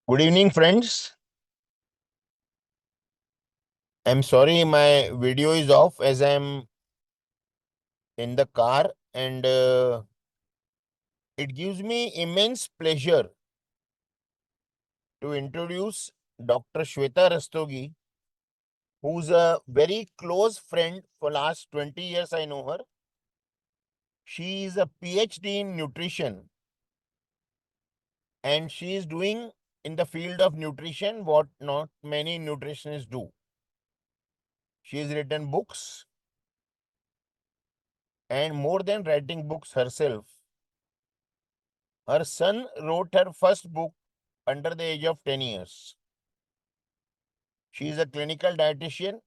Good evening, friends. I'm sorry my video is off as I'm in the car, and it gives me immense pleasure to introduce Dr. Shweta Rastogi, who's a very close friend for last 20 years. I know her. She is a PhD in nutrition, and she is doing in the field of nutrition what not many nutritionists do. She has written books, and more than writing books herself, her son wrote her first book under the age of 10 years. She is a clinical dietitian.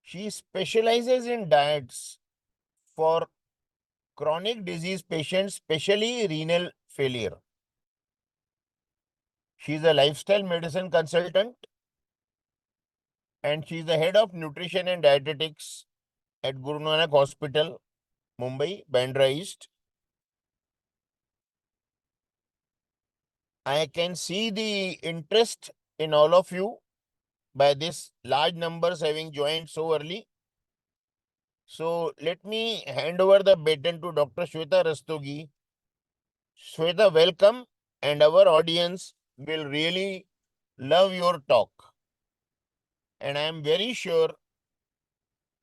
She specializes in diets for chronic disease patients, especially renal failure. She is a lifestyle medicine consultant, and she is the head of nutrition and dietetics at Guru Nanak Hospital, Mumbai, Bandra East. I can see the interest in all of you by this large numbers having joined so early. So let me hand over the baton to Dr. Shweta Rastogi. Shweta, welcome, and our audience will really love your talk. And I am very sure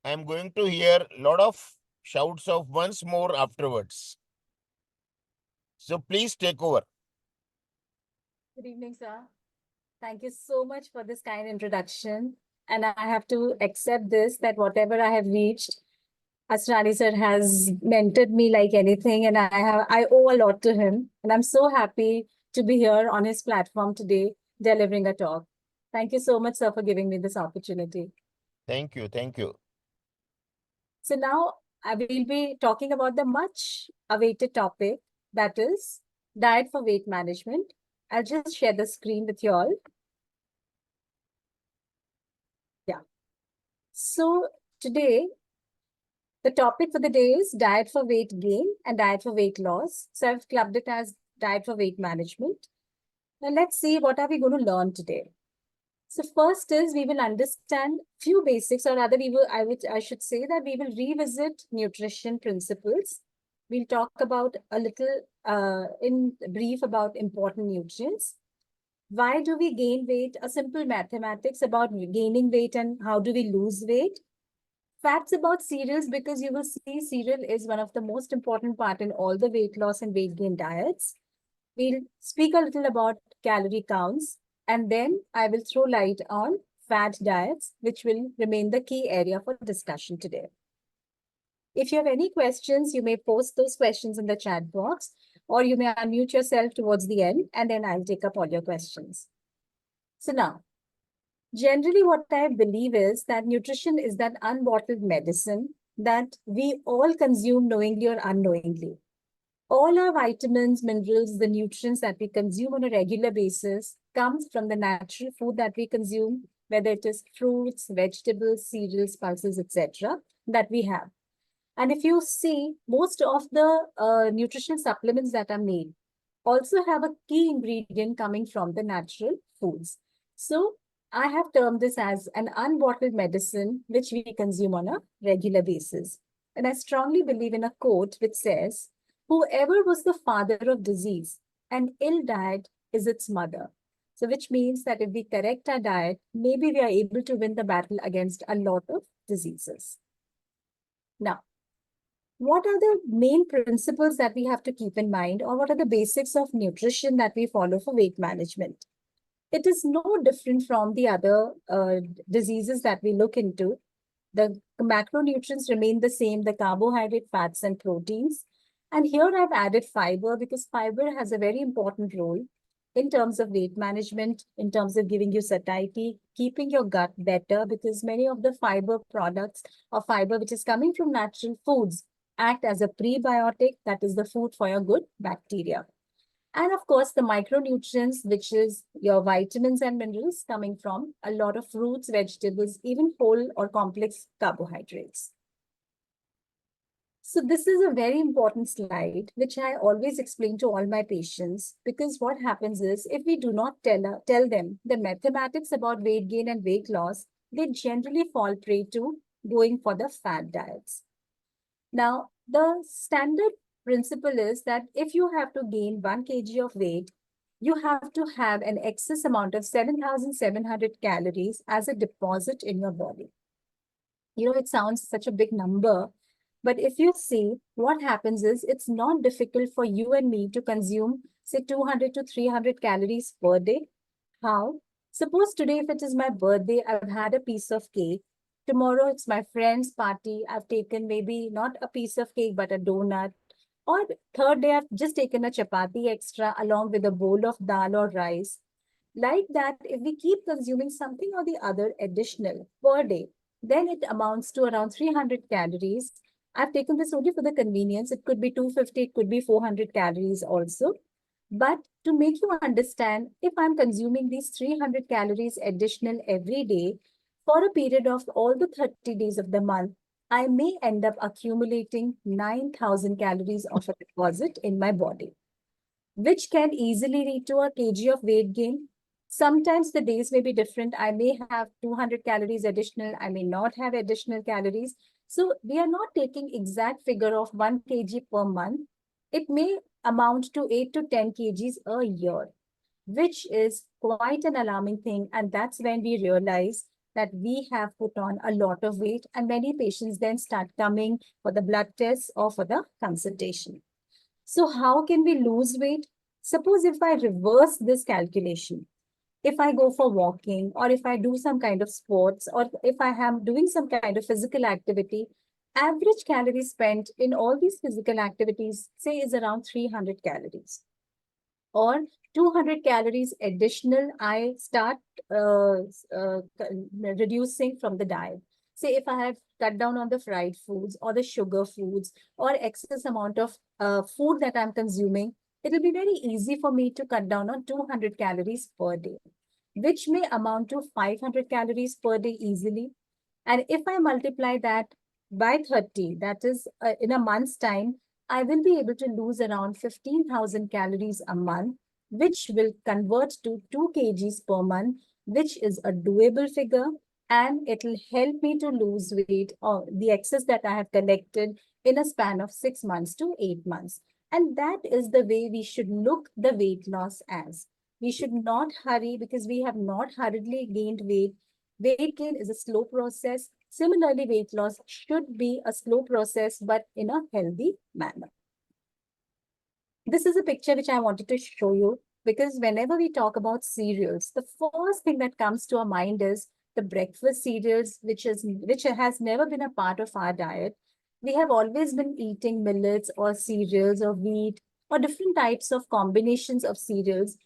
I am going to hear a lot of shouts of once more afterwards. So please take over. Good evening, sir. Thank you so much for this kind introduction. And I have to accept this that whatever I have reached, Asrani sir has mentored me like anything, and I owe a lot to him. And I'm so happy to be here on his platform today delivering a talk. Thank you so much, sir, for giving me this opportunity. Thank you. Thank you. So now I will be talking about the much awaited topic, that is diet for weight management. I'll just share the screen with you all. Yeah. So today, the topic for the day is diet for weight gain and diet for weight loss. So I've clubbed it as diet for weight management. Now let's see what are we going to learn today. So first is we will understand few basics, or rather I should say that we will revisit nutrition principles. We'll talk about a little in brief about important nutrients. Why do we gain weight? A simple mathematics about gaining weight and how do we lose weight. Facts about cereals, because you will see cereal is one of the most important part in all the weight loss and weight gain diets. We'll speak a little about calorie counts, and then I will throw light on fat diets, which will remain the key area for discussion today. If you have any questions, you may post those questions in the chat box, or you may unmute yourself towards the end, and then I'll take up all your questions. So now, generally, what I believe is that nutrition is that unbottled medicine that we all consume knowingly or unknowingly. All our vitamins, minerals, the nutrients that we consume on a regular basis comes from the natural food that we consume, whether it is fruits, vegetables, cereals, pulses, etc., that we have. And if you see, most of the nutritional supplements that are made also have a key ingredient coming from the natural foods. So I have termed this as an unbottled medicine, which we consume on a regular basis. And I strongly believe in a quote which says, whoever was the father of disease, an ill diet is its mother. So which means that if we correct our diet, maybe we are able to win the battle against a lot of diseases. Now, what are the main principles that we have to keep in mind, or what are the basics of nutrition that we follow for weight management? It is no different from the other diseases that we look into. The macronutrients remain the same, the carbohydrate, fats, and proteins. And here I've added fiber because fiber has a very important role in terms of weight management, in terms of giving you satiety, keeping your gut better, because many of the fiber products or fiber which is coming from natural foods act as a prebiotic, that is the food for your good bacteria. And of course, the micronutrients, which is your vitamins and minerals coming from a lot of fruits, vegetables, even whole or complex carbohydrates. So this is a very important slide, which I always explain to all my patients, because what happens is if we do not tell them the mathematics about weight gain and weight loss, they generally fall prey to going for the fad diets. Now, the standard principle is that if you have to gain 1 kg of weight, you have to have an excess amount of 7,700 calories as a deposit in your body. It sounds such a big number, but if you see what happens is it's not difficult for you and me to consume, say, 200 to 300 calories per day. How? Suppose today, if it is my birthday, I've had a piece of cake. Tomorrow, it's my friend's party. I've taken maybe not a piece of cake, but a donut. Or third day, I've just taken a chapati extra along with a bowl of dal or rice. Like that, if we keep consuming something or the other additional per day, then it amounts to around 300 calories. I've taken this only for the convenience. It could be 250, it could be 400 calories also. But to make you understand, if I'm consuming these 300 calories additional every day for a period of all the 30 days of the month, I may end up accumulating 9,000 calories of a deposit in my body, which can easily lead to a kg of weight gain. Sometimes the days may be different. I may have 200 calories additional. I may not have additional calories. So we are not taking exact figure of 1 kg per month. It may amount to 8 to 10 kgs a year, which is quite an alarming thing. And that's when we realize that we have put on a lot of weight, and many patients then start coming for the blood tests or for the consultation. So how can we lose weight? Suppose if I reverse this calculation, if I go for walking or if I do some kind of sports or if I am doing some kind of physical activity, average calories spent in all these physical activities, say, is around 300 calories or 200 calories additional I start reducing from the diet. Say if I have cut down on the fried foods or the sugar foods or excess amount of food that I'm consuming, it will be very easy for me to cut down on 200 calories per day, which may amount to 500 calories per day easily. And if I multiply that by 30, that is in a month's time, I will be able to lose around 15,000 calories a month, which will convert to 2 kgs per month, which is a doable figure. And it will help me to lose weight or the excess that I have collected in a span of 6 months to 8 months. And that is the way we should look the weight loss as. We should not hurry because we have not hurriedly gained weight. Weight gain is a slow process. Similarly, weight loss should be a slow process, but in a healthy manner. This is a picture which I wanted to show you because whenever we talk about cereals, the first thing that comes to our mind is the breakfast cereals, which has never been a part of our diet. We have always been eating millets or cereals or wheat or different types of combinations of cereals.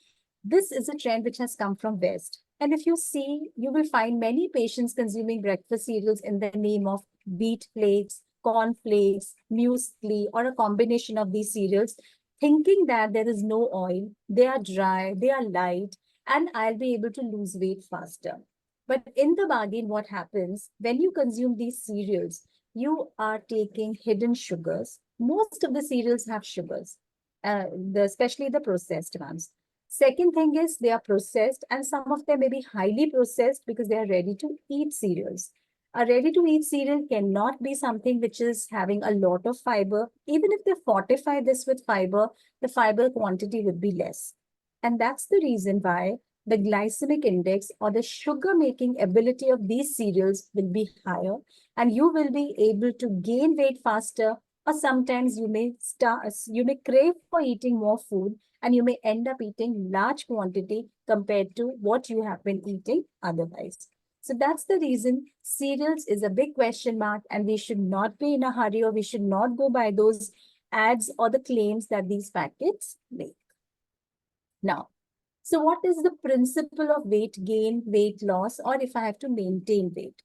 This is a trend which has come from West. And if you see, you will find many patients consuming breakfast cereals in the name of wheat flakes, corn flakes, muesli, or a combination of these cereals, thinking that there is no oil, they are dry, they are light, and I'll be able to lose weight faster. But in the bargain, what happens when you consume these cereals? You are taking hidden sugars. Most of the cereals have sugars, especially the processed ones. Second thing is they are processed, and some of them may be highly processed because they are ready to eat cereals. A ready to eat cereal cannot be something which is having a lot of fiber. Even if they fortify this with fiber, the fiber quantity would be less. And that's the reason why the glycemic index or the sugar making ability of these cereals will be higher, and you will be able to gain weight faster, or sometimes you may crave for eating more food and you may end up eating large quantity compared to what you have been eating otherwise. So that's the reason cereals is a big question mark, and we should not be in a hurry or we should not go by those ads or the claims that these packets make. Now, so what is the principle of weight gain, weight loss, or if I have to maintain weight?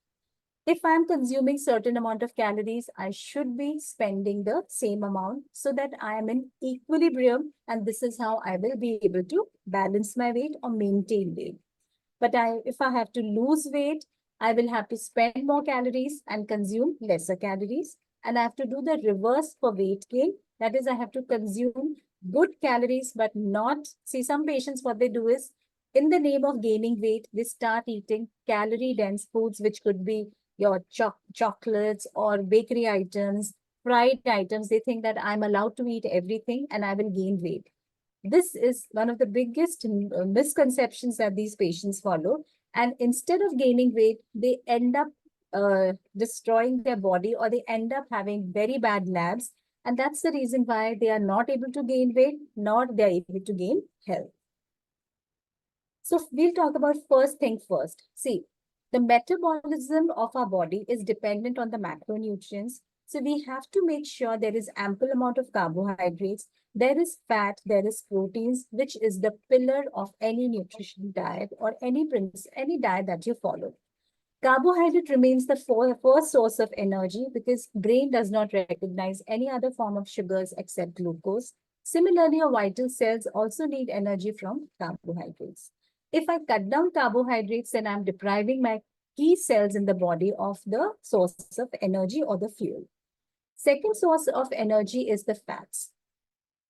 If I'm consuming certain amount of calories, I should be spending the same amount so that I am in equilibrium, and this is how I will be able to balance my weight or maintain weight. But if I have to lose weight, I will have to spend more calories and consume lesser calories. and I have to do the reverse for weight gain. That is, I have to consume good calories, but not, see, some patients, what they do is, in the name of gaining weight, they start eating calorie dense foods, which could be your chocolates or bakery items, fried items. They think that I'm allowed to eat everything and I will gain weight. This is one of the biggest misconceptions that these patients follow. And instead of gaining weight, they end up destroying their body, or they end up having very bad labs. And that's the reason why they are not able to gain weight, nor they are able to gain health. So we'll talk about first thing first. See, the metabolism of our body is dependent on the macronutrients. So we have to make sure there is ample amount of carbohydrates, there is fat, there is proteins, which is the pillar of any nutrition diet or any diet that you follow. Carbohydrate remains the first source of energy because brain does not recognize any other form of sugars except glucose. Similarly, our vital cells also need energy from carbohydrates. If I cut down carbohydrates, then I'm depriving my key cells in the body of the source of energy or the fuel. Second source of energy is the fats.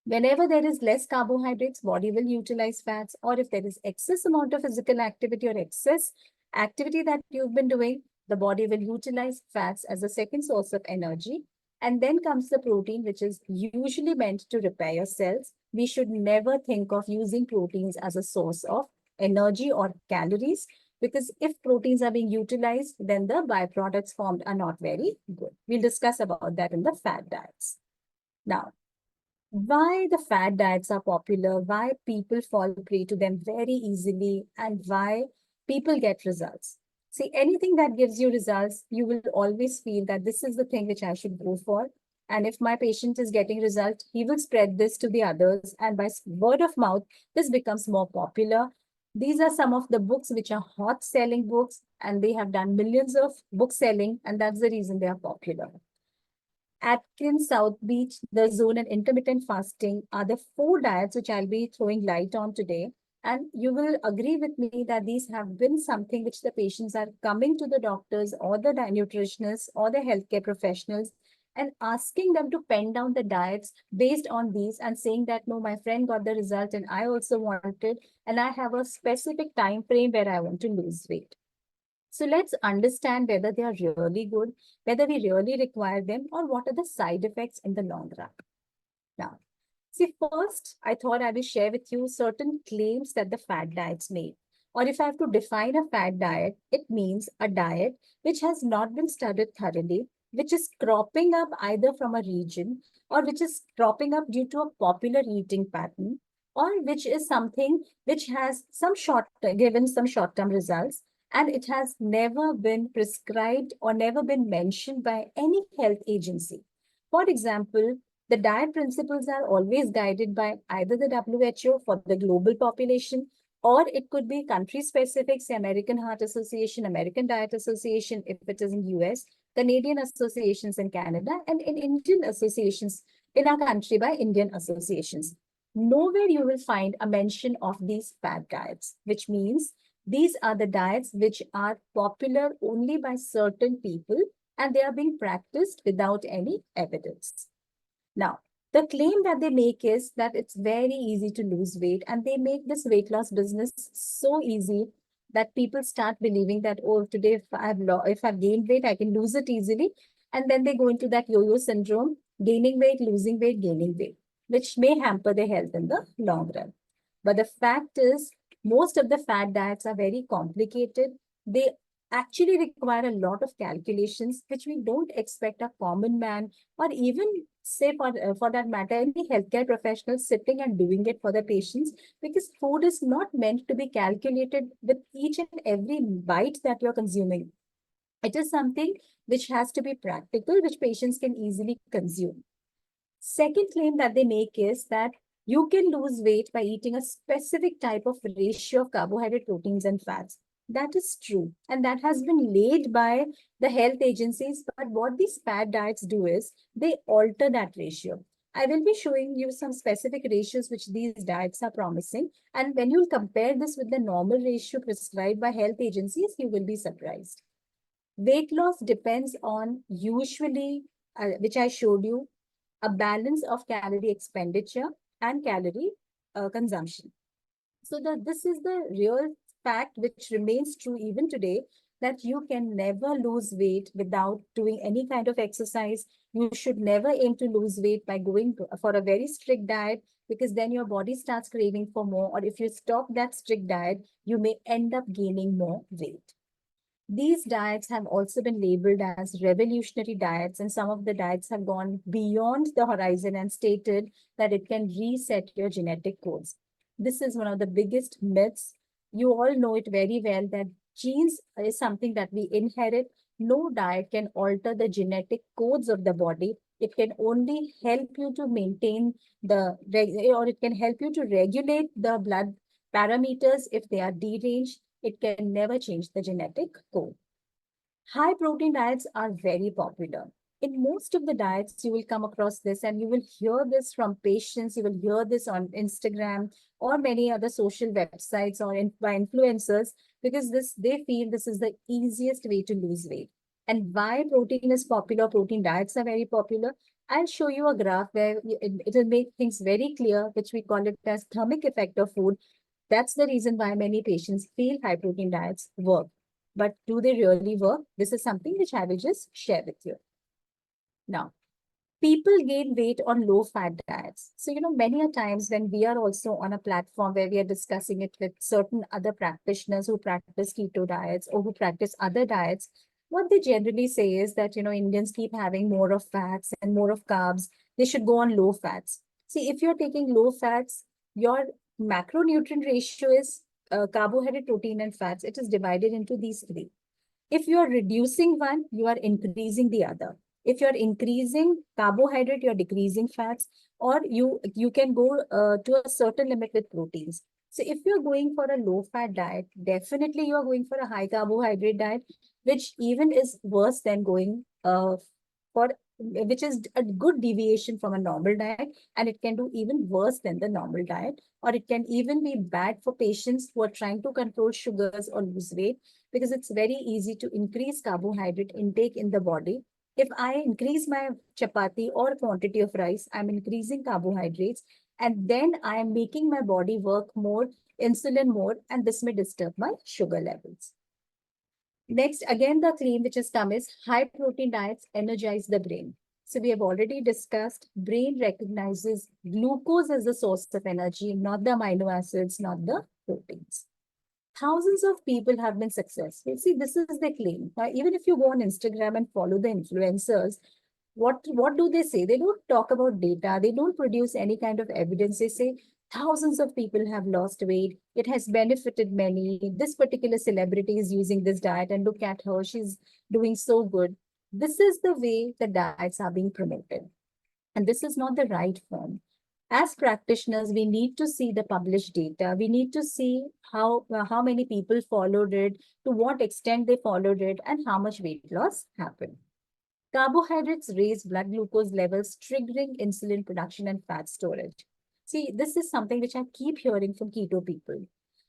Whenever there is less carbohydrates, body will utilize fats, or if there is excess amount of physical activity or excess activity that you've been doing, the body will utilize fats as a second source of energy. And then comes the protein, which is usually meant to repair your cells. We should never think of using proteins as a source of energy or calories, because if proteins are being utilized, then the byproducts formed are not very good. We'll discuss about that in the fat diets. Now, why the fad diets are popular, why people fall prey to them very easily, and why people get results. See, anything that gives you results, you will always feel that this is the thing which I should go for. And if my patient is getting result, he will spread this to the others. And by word of mouth, this becomes more popular. These are some of the books which are hot selling books, and they have done millions of book selling, and that's the reason they are popular. Atkins, South Beach, the zone, and intermittent fasting are the four diets which I'll be throwing light on today. And you will agree with me that these have been something which the patients are coming to the doctors or the nutritionists or the healthcare professionals and asking them to pen down the diets based on these and saying that, no, my friend got the result and I also wanted, and I have a specific time frame where I want to lose weight. So let's understand whether they are really good, whether we really require them, or what are the side effects in the long run. Now, see, first, I thought I will share with you certain claims that the fad diets made. Or if I have to define a fad diet, it means a diet which has not been studied thoroughly, which is cropping up either from a region or which is cropping up due to a popular eating pattern, or which is something which has given some short-term results, and it has never been prescribed or never been mentioned by any health agency. For example, the diet principles are always guided by either the WHO for the global population, or it could be country specific, say American Heart Association, American Diet Association, if it is in US, Canadian associations in Canada, and in Indian associations in our country by Indian associations. Nowhere you will find a mention of these fad diets, which means these are the diets which are popular only by certain people, and they are being practiced without any evidence. Now, the claim that they make is that it's very easy to lose weight, and they make this weight loss business so easy that people start believing that, oh, today if I've gained weight, I can lose it easily. And then they go into that yo-yo syndrome, gaining weight, losing weight, gaining weight, which may hamper their health in the long run. But the fact is, most of the fad diets are very complicated. They actually require a lot of calculations, which we don't expect a common man, or even say for that matter, any healthcare professional sitting and doing it for the patients, because food is not meant to be calculated with each and every bite that you're consuming. It is something which has to be practical, which patients can easily consume. Second claim that they make is that you can lose weight by eating a specific type of ratio of carbohydrate, proteins, and fats. That is true. And that has been laid by the health agencies. But what these fad diets do is they alter that ratio. I will be showing you some specific ratios which these diets are promising. And when you compare this with the normal ratio prescribed by health agencies, you will be surprised. Weight loss depends on usually which I showed you, a balance of calorie expenditure and calorie consumption. So this is the real fact which remains true even today, that you can never lose weight without doing any kind of exercise. You should never aim to lose weight by going for a very strict diet, because then your body starts craving for more. Or if you stop that strict diet, you may end up gaining more weight. These diets have also been labeled as revolutionary diets, and some of the diets have gone beyond the horizon and stated that it can reset your genetic codes. This is one of the biggest myths. You all know it very well that genes is something that we inherit. No diet can alter the genetic codes of the body. It can only help you to maintain or it can help you to regulate the blood parameters if they are deranged. It can never change the genetic code. High protein diets are very popular. In most of the diets, you will come across this, and you will hear this from patients. You will hear this on Instagram or many other social websites or by influencers, because they feel this is the easiest way to lose weight. And why protein is popular, protein diets are very popular. I'll show you a graph where it will make things very clear, which we call it as thermic effect of food. That's the reason why many patients feel high protein diets work. But do they really work? This is something which I will just share with you. Now, people gain weight on low fat diets. So, many a times when we are also on a platform where we are discussing it with certain other practitioners who practice keto diets or who practice other diets, what they generally say is that, Indians keep having more of fats and more of carbs. They should go on low fats. See, if you're taking low fats, your macronutrient ratio is carbohydrate, protein, and fats. It is divided into these three. If you are reducing one, you are increasing the other. If you're increasing carbohydrate, you're decreasing fats, or you can go to a certain limit with proteins. So if you're going for a low fat diet, definitely you are going for a high carbohydrate diet, which even is worse than going for which is a good deviation from a normal diet, and it can do even worse than the normal diet, or it can even be bad for patients who are trying to control sugars or lose weight, because it's very easy to increase carbohydrate intake in the body. If I increase my chapati or quantity of rice, I'm increasing carbohydrates, and then I am making my body work more, insulin more, and this may disturb my sugar levels. Next, again, the claim which has come is high protein diets energize the brain. So we have already discussed brain recognizes glucose as the source of energy, not the amino acids, not the proteins. Thousands of people have been successful. See, this is the claim. Now, even if you go on Instagram and follow the influencers, what do they say? They don't talk about data. They don't produce any kind of evidence. They say thousands of people have lost weight. It has benefited many. This particular celebrity is using this diet, and look at her. She's doing so good. This is the way the diets are being promoted. And this is not the right form. As practitioners, we need to see the published data. We need to see how many people followed it, to what extent they followed it, and how much weight loss happened. Carbohydrates raise blood glucose levels, triggering insulin production and fat storage. See, this is something which I keep hearing from keto people.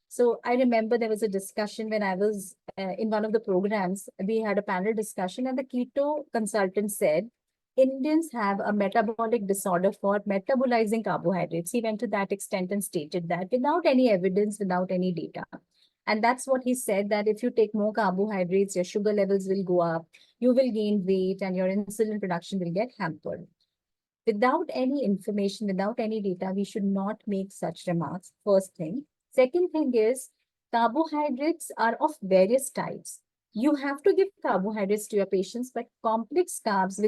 So I remember there was a discussion when I was in one of the programs. We had a panel discussion, and the keto consultant said Indians have a metabolic disorder for metabolizing carbohydrates. He went to that extent and stated that without any evidence, without any data. And that's what he said, that if you take more carbohydrates, your sugar levels will go up, you will gain weight, and your insulin production will get hampered. Without any information, without any data, we should not make such remarks, first thing. Second thing is, carbohydrates are of various types. You have to give carbohydrates to your patients, but complex carbs,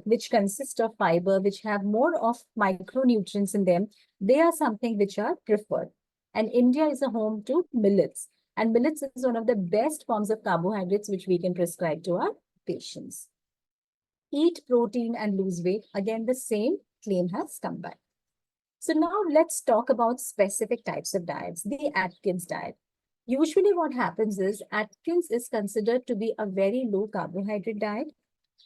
which consist of fiber, which have more of micronutrients in them, they are something which are preferred. And India is a home to millets. And millets is one of the best forms of carbohydrates which we can prescribe to our patients. Eat protein and lose weight. Again, the same claim has come back. So now let's talk about specific types of diets. The Atkins diet. Usually what happens is Atkins is considered to be a very low carbohydrate diet.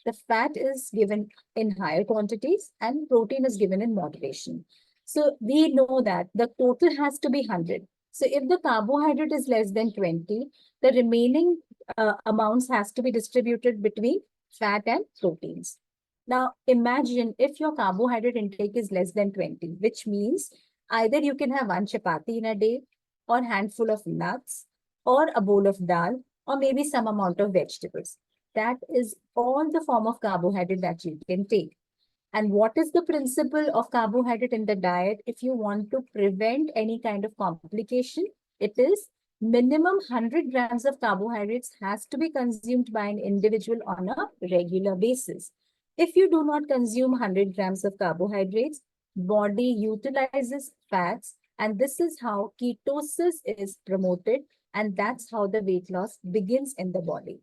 The fat is given in higher quantities and protein is given in moderation. So we know that the total has to be 100. So if the carbohydrate is less than 20, the remaining amounts has to be distributed between fat and proteins. Now, imagine if your carbohydrate intake is less than 20, which means either you can have one chapati in a day, or handful of nuts, or a bowl of dal, or maybe some amount of vegetables. That is all the form of carbohydrate that you can take. And what is the principle of carbohydrate in the diet? If you want to prevent any kind of complication, it is minimum 100 grams of carbohydrates has to be consumed by an individual on a regular basis. If you do not consume 100 grams of carbohydrates, body utilizes fats, and this is how ketosis is promoted, and that's how the weight loss begins in the body.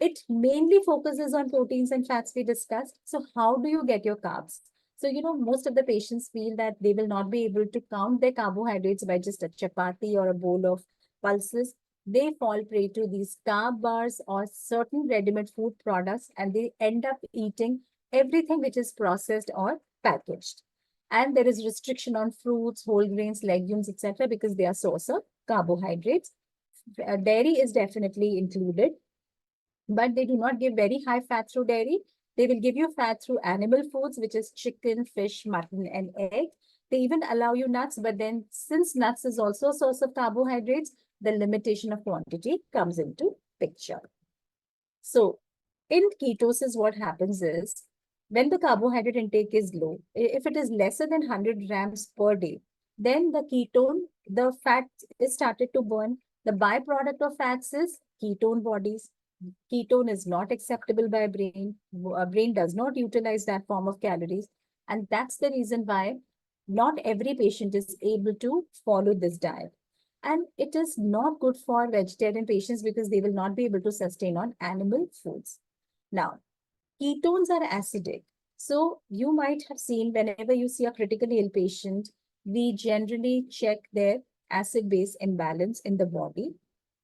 It mainly focuses on proteins and fats we discussed. So how do you get your carbs? So, most of the patients feel that they will not be able to count their carbohydrates by just a chapati or a bowl of pulses. They fall prey to these carb bars or certain ready-made food products, and they end up eating everything which is processed or packaged. And there is restriction on fruits, whole grains, legumes, etc., because they are source of carbohydrates. Dairy is definitely included, but they do not give very high fat through dairy. They will give you fat through animal foods, which is chicken, fish, mutton, and egg. They even allow you nuts, but then since nuts is also a source of carbohydrates, the limitation of quantity comes into picture. So in ketosis, what happens is when the carbohydrate intake is low, if it is lesser than 100 grams per day, then the ketone, the fat is started to burn. The byproduct of fats is ketone bodies. Ketone is not acceptable by brain. Brain does not utilize that form of calories. And that's the reason why not every patient is able to follow this diet. And it is not good for vegetarian patients because they will not be able to sustain on animal foods. Now, ketones are acidic. So you might have seen whenever you see a critically ill patient, we generally check their acid-base imbalance in the body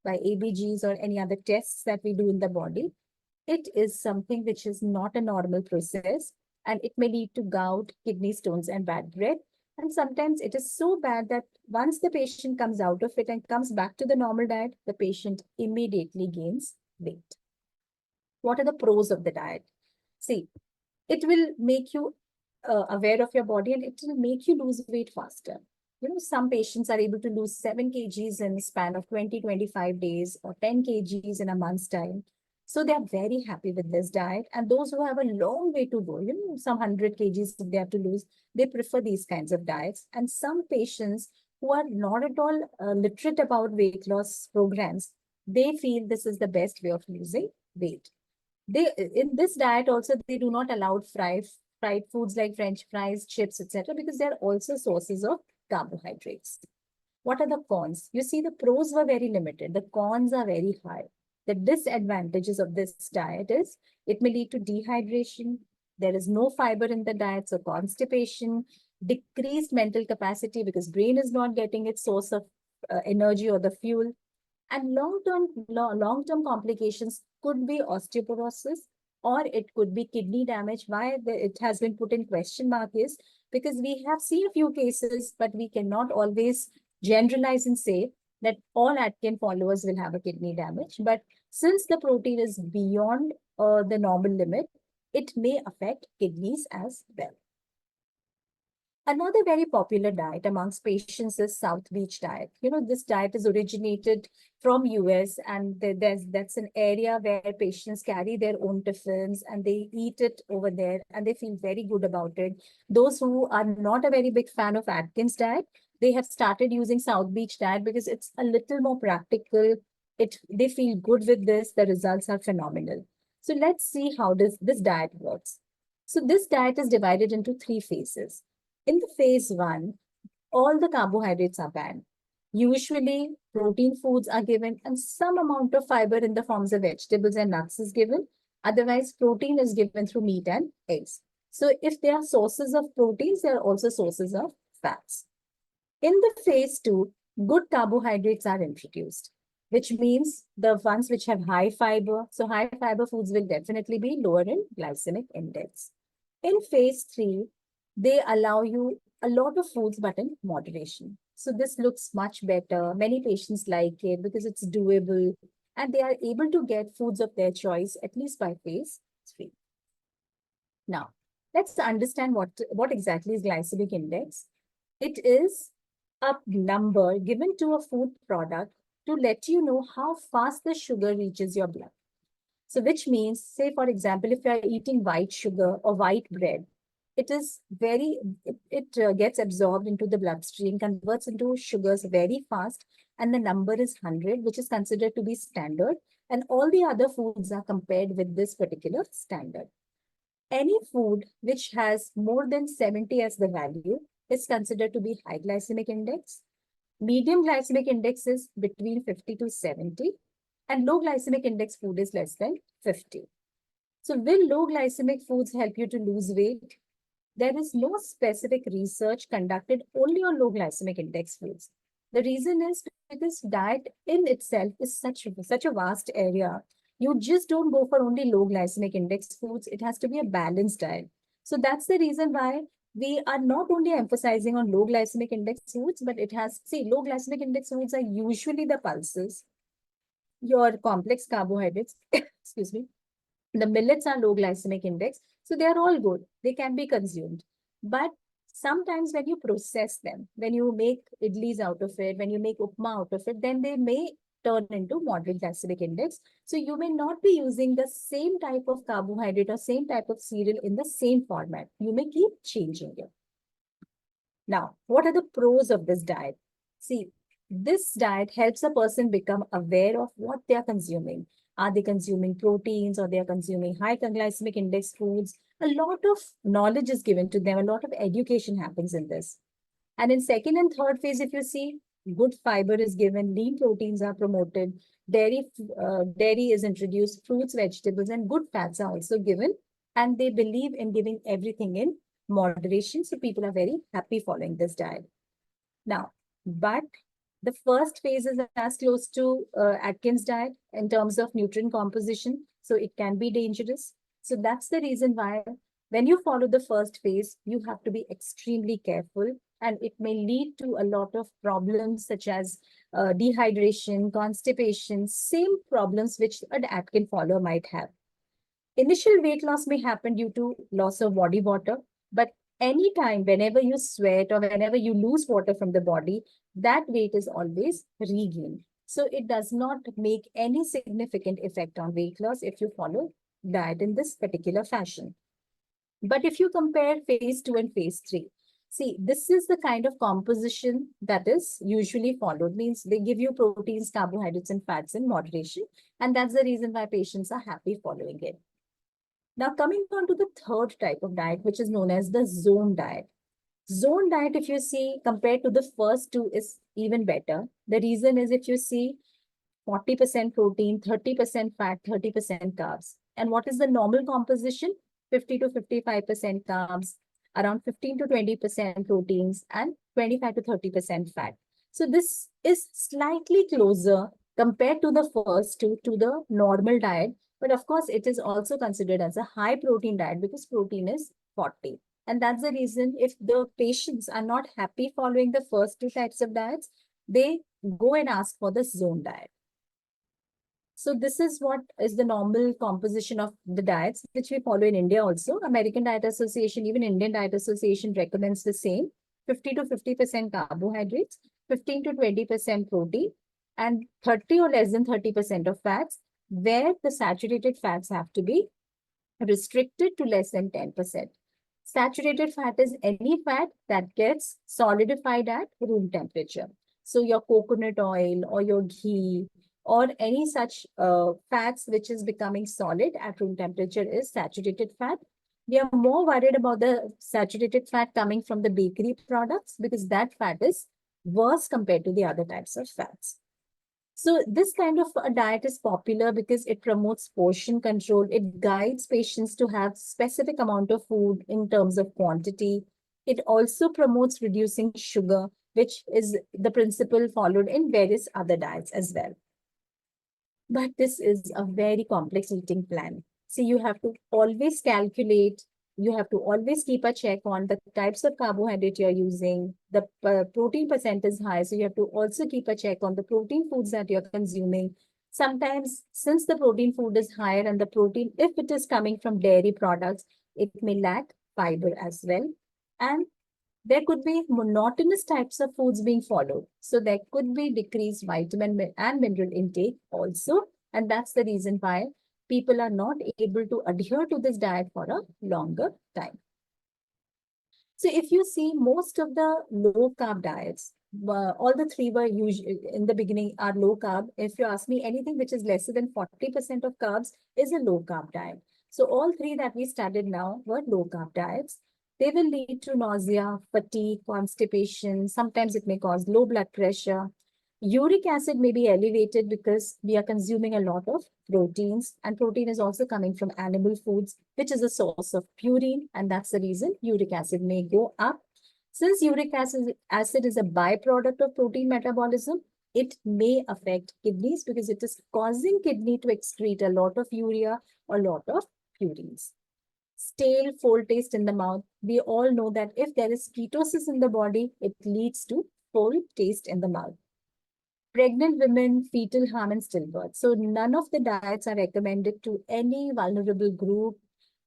by ABGs or any other tests that we do in the body. It is something which is not a normal process, and it may lead to gout, kidney stones, and bad breath. And sometimes it is so bad that once the patient comes out of it and comes back to the normal diet, the patient immediately gains weight. What are the pros of the diet? See, it will make you aware of your body, and it will make you lose weight faster. Some patients are able to lose 7 kgs in a span of 20-25 days, or 10 kgs in a month's time. So they are very happy with this diet. And those who have a long way to go, some 100 kgs if they have to lose, they prefer these kinds of diets. And some patients who are not at all literate about weight loss programs, they feel this is the best way of losing weight. They in this diet also they do not allow fried foods like French fries, chips, etc., because they are also sources of carbohydrates. What are the cons? You see, the pros were very limited. The cons are very high. The disadvantages of this diet is it may lead to dehydration. There is no fiber in the diet, so constipation, decreased mental capacity because brain is not getting its source of energy or the fuel. And long-term complications could be osteoporosis, or it could be kidney damage. Why it has been put in question mark is because we have seen a few cases, but we cannot always generalize and say that all Atkin followers will have a kidney damage. But since the protein is beyond the normal limit, it may affect kidneys as well. Another very popular diet amongst patients is South Beach diet. This diet is originated from US, and that's an area where patients carry their own tiffins and they eat it over there and they feel very good about it. Those who are not a very big fan of Atkins diet, they have started using South Beach diet because it's a little more practical. They feel good with this. The results are phenomenal. So let's see how this diet works. So this diet is divided into 3 phases. In the phase 1, all the carbohydrates are banned. Usually, protein foods are given and some amount of fiber in the forms of vegetables and nuts is given. Otherwise, protein is given through meat and eggs. So if they are sources of proteins, they are also sources of fats. In the phase 2, good carbohydrates are introduced, which means the ones which have high fiber. So high fiber foods will definitely be lower in glycemic index. In phase 3, they allow you a lot of foods, but in moderation. So this looks much better. Many patients like it because it's doable and they are able to get foods of their choice, at least by phase 3. Now, let's understand what exactly is glycemic index. It is a number given to a food product to let you know how fast the sugar reaches your blood. So, which means, say, for example, if you are eating white sugar or white bread, it gets absorbed into the bloodstream, converts into sugars very fast, and the number is 100, which is considered to be standard. And all the other foods are compared with this particular standard. Any food which has more than 70 as the value is considered to be high glycemic index. Medium glycemic index is between 50 to 70, and low glycemic index food is less than 50. So, will low glycemic foods help you to lose weight? There is no specific research conducted only on low glycemic index foods. The reason is because diet in itself is such a vast area. You just don't go for only low glycemic index foods. It has to be a balanced diet. So that's the reason why we are not only emphasizing on low glycemic index foods, but low glycemic index foods are usually the pulses, your complex carbohydrates, excuse me, the millets are low glycemic index, so they are all good. They can be consumed. But sometimes when you process them, when you make idlis out of it, when you make upma out of it, then they may turn into moderate glycemic index. So you may not be using the same type of carbohydrate or same type of cereal in the same format. You may keep changing it. Now, what are the pros of this diet? See, this diet helps a person become aware of what they are consuming. Are they consuming proteins or they are consuming high glycemic index foods? A lot of knowledge is given to them. A lot of education happens in this. And in second and third phase, if you see, good fiber is given, lean proteins are promoted, dairy is introduced, fruits, vegetables, and good fats are also given. And they believe in giving everything in moderation. So people are very happy following this diet. Now, but the first phase is as close to Atkins diet in terms of nutrient composition. So it can be dangerous. So that's the reason why when you follow the first phase, you have to be extremely careful, and it may lead to a lot of problems such as dehydration, constipation, same problems which an Atkins follower might have. Initial weight loss may happen due to loss of body water, but anytime, whenever you sweat or whenever you lose water from the body, that weight is always regained. So it does not make any significant effect on weight loss if you follow diet in this particular fashion. But if you compare phase 2 and phase 3, see, this is the kind of composition that is usually followed, means they give you proteins, carbohydrates, and fats in moderation. And that's the reason why patients are happy following it. Now, coming on to the third type of diet, which is known as the zone diet. Zone diet, if you see, compared to the first two, is even better. The reason is, if you see, 40% protein, 30% fat, 30% carbs. And what is the normal composition? 50 to 55% carbs, around 15 to 20% proteins, and 25 to 30% fat. So this is slightly closer compared to the first two to the normal diet. But of course, it is also considered as a high protein diet because protein is 40. And that's the reason if the patients are not happy following the first two types of diets, they go and ask for the zone diet. So this is what is the normal composition of the diets, which we follow in India also. American Diet Association, even Indian Diet Association recommends the same: 50 to 50% carbohydrates, 15 to 20% protein, and 30 or less than 30% of fats, where the saturated fats have to be restricted to less than 10%. Saturated fat is any fat that gets solidified at room temperature. So your coconut oil or your ghee or any such fats which is becoming solid at room temperature is saturated fat. We are more worried about the saturated fat coming from the bakery products because that fat is worse compared to the other types of fats. So this kind of a diet is popular because it promotes portion control. It guides patients to have specific amount of food in terms of quantity. It also promotes reducing sugar, which is the principle followed in various other diets as well. But this is a very complex eating plan. See, you have to always calculate, you have to always keep a check on the types of carbohydrate you're using. The protein percent is high, so you have to also keep a check on the protein foods that you're consuming. Sometimes, since the protein food is higher and the protein, if it is coming from dairy products, It may lack fiber as well. And there could be monotonous types of foods being followed. So there could be decreased vitamin and mineral intake also. And that's the reason why people are not able to adhere to this diet for a longer time. So if you see most of the low carb diets, all the three were usually in the beginning are low carb. If you ask me, anything which is lesser than 40% of carbs is a low carb diet. So all three that we studied now were low carb diets. They will lead to nausea, fatigue, constipation. Sometimes it may cause low blood pressure. Uric acid may be elevated because we are consuming a lot of proteins, and protein is also coming from animal foods, which is a source of purine, and that's the reason uric acid may go up. Since uric acid is a byproduct of protein metabolism, it may affect kidneys because it is causing kidney to excrete a lot of urea or a lot of purines. Stale, foul taste in the mouth. We all know that if there is ketosis in the body, it leads to foul taste in the mouth. Pregnant women, fetal harm, and stillbirth. So none of the diets are recommended to any vulnerable group,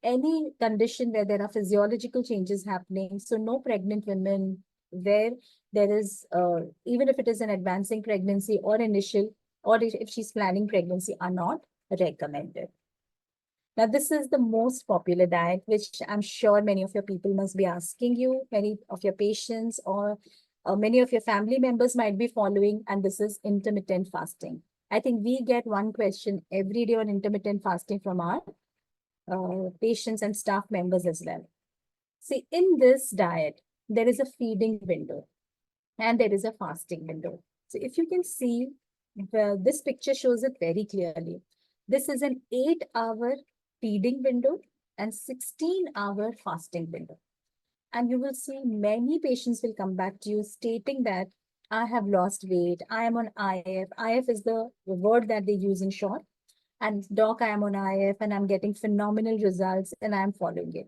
any condition where there are physiological changes happening. So no pregnant women where there is, even if it is an advancing pregnancy or initial, or if she's planning pregnancy, are not recommended. Now, this is the most popular diet, which I'm sure many of your people must be asking you, many of your patients or many of your family members might be following, and this is intermittent fasting. I think we get one question every day on intermittent fasting from our patients and staff members as well. See, in this diet, there is a feeding window and there is a fasting window. So if you can see, this picture shows it very clearly. This is an 8-hour feeding window and 16-hour fasting window. And you will see many patients will come back to you stating that I have lost weight, I am on IF. IF is the word that they use in short. And doc, I am on IF and I'm getting phenomenal results and I'm following it.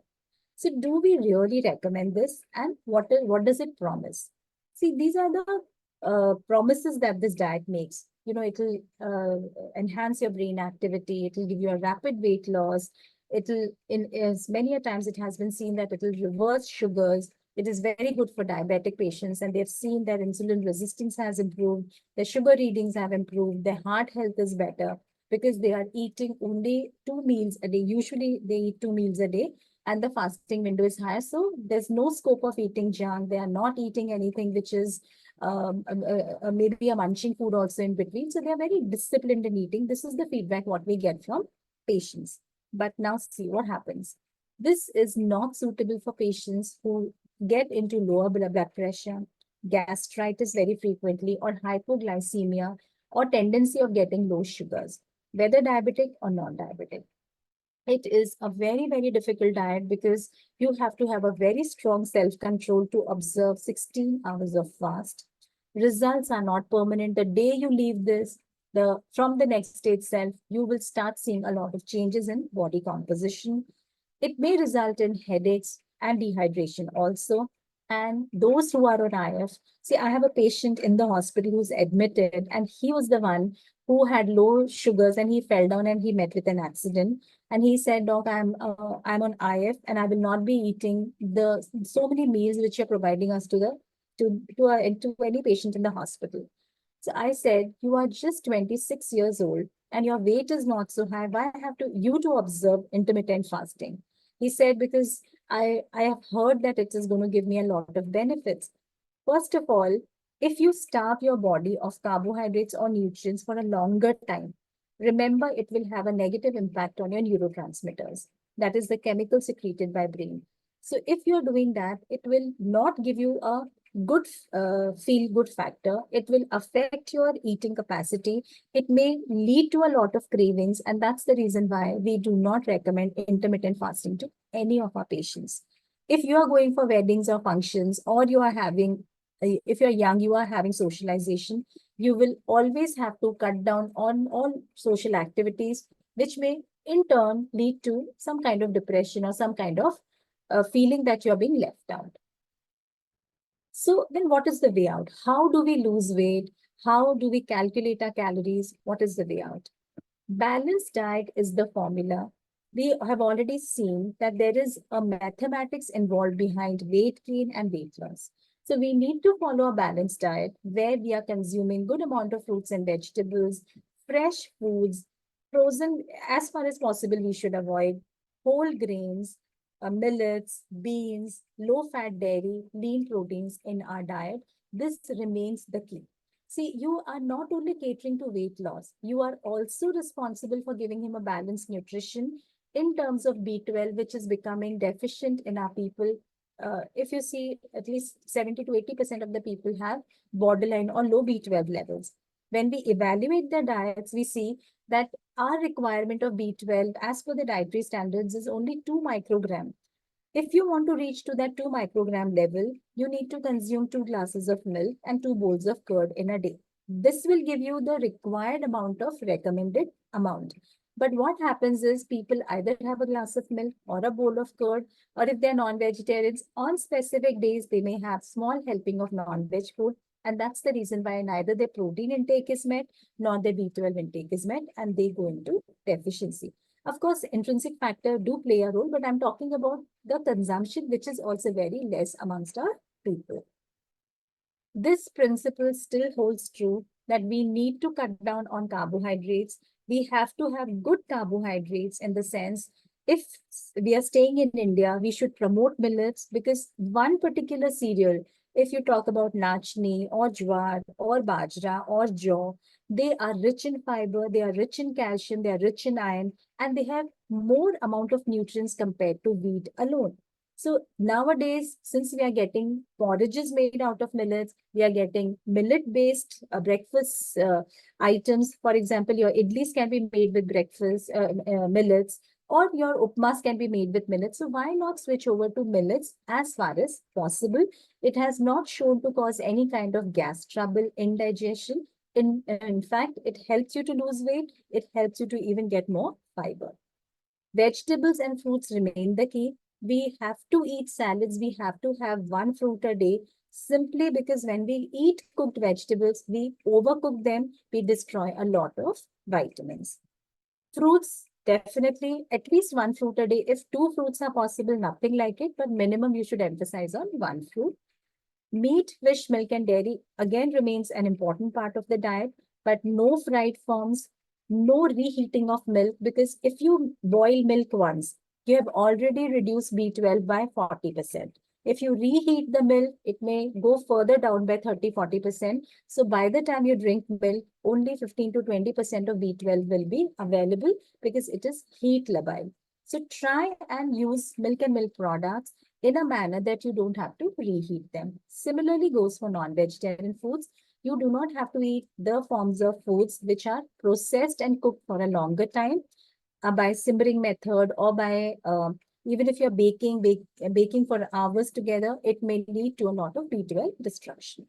So do we really recommend this? And what does it promise? See, these are the promises that this diet makes. You know, it will enhance your brain activity. It will give you a rapid weight loss. It will, in as many a times it has been seen that it will reverse sugars. It is very good for diabetic patients, and they've seen their insulin resistance has improved, their sugar readings have improved, their heart health is better because they are eating only 2 meals a day. Usually they eat 2 meals a day and the fasting window is higher. So there's no scope of eating junk. They are not eating anything which is maybe a munching food also in between. So they are very disciplined in eating. This is the feedback what we get from patients. But now see what happens. This is not suitable for patients who get into lower blood pressure, gastritis very frequently, or hypoglycemia, or tendency of getting low sugars, whether diabetic or non-diabetic. It is a very, very difficult diet because you have to have a very strong self-control to observe 16 hours of fast. Results are not permanent. The day you leave this, from the next day itself, you will start seeing a lot of changes in body composition. It may result in headaches and dehydration also. And those who are on IF, see, I have a patient in the hospital who's admitted, and he was the one who had low sugars and he fell down and he met with an accident. And he said, Doc, I'm on IF and I will not be eating the so many meals which you're providing us to the to any patient in the hospital. So I said, you are just 26 years old and your weight is not so high. Why have to you to observe intermittent fasting? He said, because I have heard that it is going to give me a lot of benefits. First of all, if you starve your body of carbohydrates or nutrients for a longer time, remember it will have a negative impact on your neurotransmitters. That is the chemical secreted by brain. So if you're doing that, it will not give you a good feel good factor. It will affect your eating capacity. It may lead to a lot of cravings, and that's the reason why we do not recommend intermittent fasting to any of our patients. If you are going for weddings or functions, or you are having, if you're young, you are having socialization, you will always have to cut down on all social activities, which may in turn lead to some kind of depression or some kind of feeling that you're being left out. So then what is the way out? How do we lose weight? How do we calculate our calories? What is the way out? Balanced diet is the formula. we have already seen that there is a mathematics involved behind weight gain and weight loss. So we need to follow a balanced diet where we are consuming good amount of fruits and vegetables, fresh foods, frozen as far as possible. We should avoid whole grains, millets, beans, low-fat dairy, lean proteins in our diet. This remains the key. See, you are not only catering to weight loss, you are also responsible for giving him a balanced nutrition in terms of B12, which is becoming deficient in our people. If you see, at least 70 to 80% of the people have borderline or low B12 levels. When we evaluate their diets, we see that our requirement of B12 as per the dietary standards is only 2 microgram. If you want to reach to that 2 microgram level, you need to consume 2 glasses of milk and 2 bowls of curd in a day. This will give you the required amount of recommended amount. But what happens is people either have a glass of milk or a bowl of curd, or if they're non-vegetarians, on specific days, they may have small helping of non-veg food. And that's the reason why neither their protein intake is met, nor their B12 intake is met, and they go into deficiency. Of course, intrinsic factor do play a role, but I'm talking about the consumption, which is also very less amongst our people. This principle still holds true that we need to cut down on carbohydrates. We have to have good carbohydrates in the sense, if we are staying in India, we should promote millets because one particular cereal, if you talk about nachni or jwar or bajra or jaw, they are rich in fiber, they are rich in calcium, they are rich in iron, and they have more amount of nutrients compared to wheat alone. So nowadays, since we are getting porridges made out of millets, we are getting millet-based breakfast items. For example, your idlis can be made with breakfast millets, or your upmas can be made with millets. So why not switch over to millets as far as possible? It has not shown to cause any kind of gas trouble, indigestion. In fact, it helps you to lose weight. It helps you to even get more fiber. Vegetables and fruits remain the key. We have to eat salads. We have to have one fruit a day simply because when we eat cooked vegetables, we overcook them, we destroy a lot of vitamins. Fruits, definitely at least one fruit a day. If two fruits are possible, nothing like it, but minimum you should emphasize on one fruit. Meat, fish, milk, and dairy again remains an important part of the diet, but no fried forms, no reheating of milk, because if you boil milk once, you have already reduced B12 by 40%. If you reheat the milk, it may go further down by 30-40%. So by the time you drink milk, only 15 to 20% of B12 will be available because it is heat labile. So try and use milk and milk products in a manner that you don't have to reheat them. Similarly goes for non-vegetarian foods. You do not have to eat the forms of foods which are processed and cooked for a longer time by simmering method or by even if you're baking for hours together, it may lead to a lot of B12 destruction.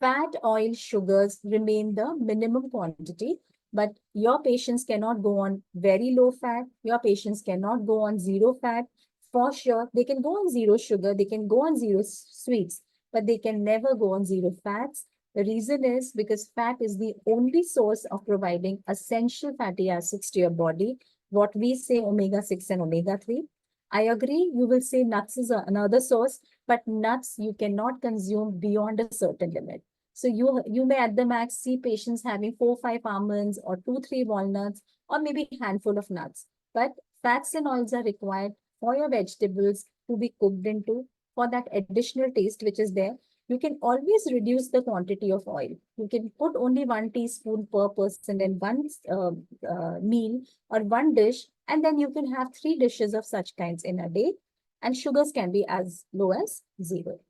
Fat, oil, sugars remain the minimum quantity, but your patients cannot go on very low fat. Your patients cannot go on zero fat. For sure, they can go on zero sugar, they can go on zero sweets, but they can never go on zero fats. The reason is because fat is the only source of providing essential fatty acids to your body, what we say omega-6 and omega-3. I agree, you will say nuts is another source, but nuts you cannot consume beyond a certain limit. So you may at the max see patients having 4-5 almonds or 2-3 walnuts or maybe a handful of nuts. But fats and oils are required for your vegetables to be cooked into for that additional taste which is there. You can always reduce the quantity of oil. You can put only 1 teaspoon per person in one meal or one dish, and then you can have 3 dishes of such kinds in a day. And sugars can be as low as zero.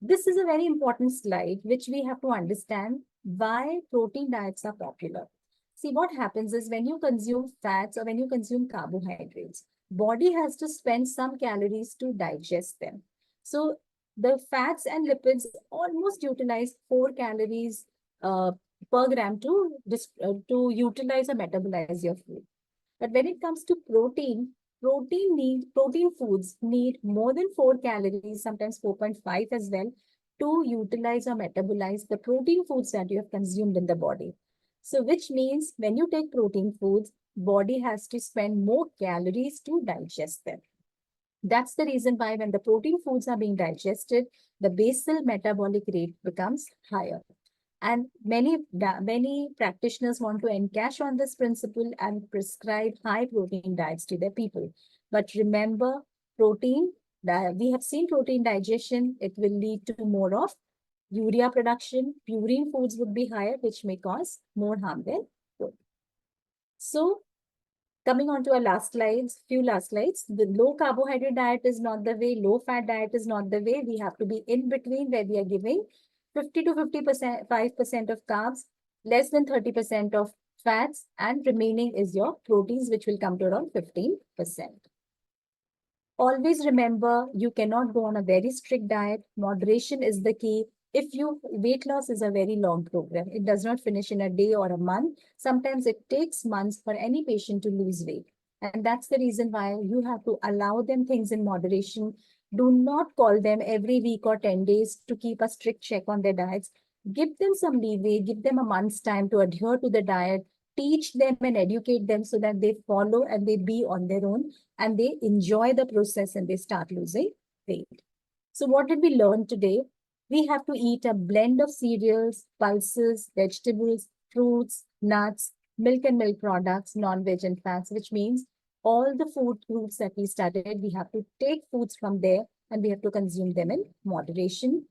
This is a very important slide, which we have to understand why protein diets are popular. See, what happens is when you consume fats or when you consume carbohydrates, body has to spend some calories to digest them. So the fats and lipids almost utilize 4 calories per gram to utilize or metabolize your food. But when it comes to protein foods need more than 4 calories, sometimes 4.5 as well, to utilize or metabolize the protein foods that you have consumed in the body. So which means when you take protein foods, body has to spend more calories to digest them. That's the reason why when the protein foods are being digested, the basal metabolic rate becomes higher. And many practitioners want to encash on this principle and prescribe high protein diets to their people. But remember, protein, we have seen protein digestion, it will lead to more of urea production. Purine foods would be higher, which may cause more harm than good. So coming on to our few last slides, the low carbohydrate diet is not the way, low fat diet is not the way. We have to be in between where we are giving 50 to 50%, 5% of carbs, less than 30% of fats, and remaining is your proteins, which will come to around 15%. Always remember, you cannot go on a very strict diet. Moderation is the key. If you weight loss is a very long program, it does not finish in a day or a month. Sometimes it takes months for any patient to lose weight. And that's the reason why you have to allow them things in moderation. Do not call them every week or 10 days to keep a strict check on their diets. Give them some leeway, give them a month's time to adhere to the diet, teach them and educate them so that they follow and they be on their own and they enjoy the process and they start losing weight. So what did we learn today? We have to eat a blend of cereals, pulses, vegetables, fruits, nuts, milk and milk products, non-veg and fats, which means all the food groups that we studied, we have to take foods from there and we have to consume them in moderation.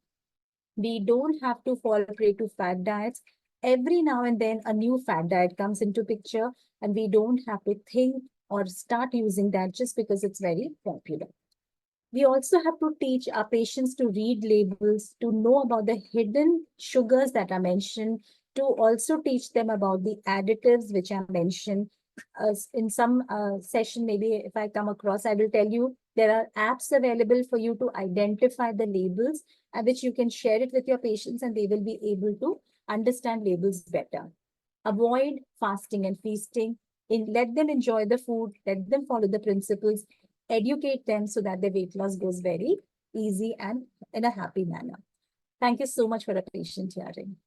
We don't have to fall prey to fat diets. Every now and then a new fat diet comes into picture and we don't have to think or start using that just because it's very popular. We also have to teach our patients to read labels, to know about the hidden sugars that are mentioned, to also teach them about the additives which are mentioned. In some session, maybe if I come across, I will tell you there are apps available for you to identify the labels and which you can share it with your patients and they will be able to understand labels better. Avoid fasting and feasting. Let them enjoy the food, let them follow the principles, educate them so that their weight loss goes very easy and in a happy manner. Thank you so much for a patient hearing.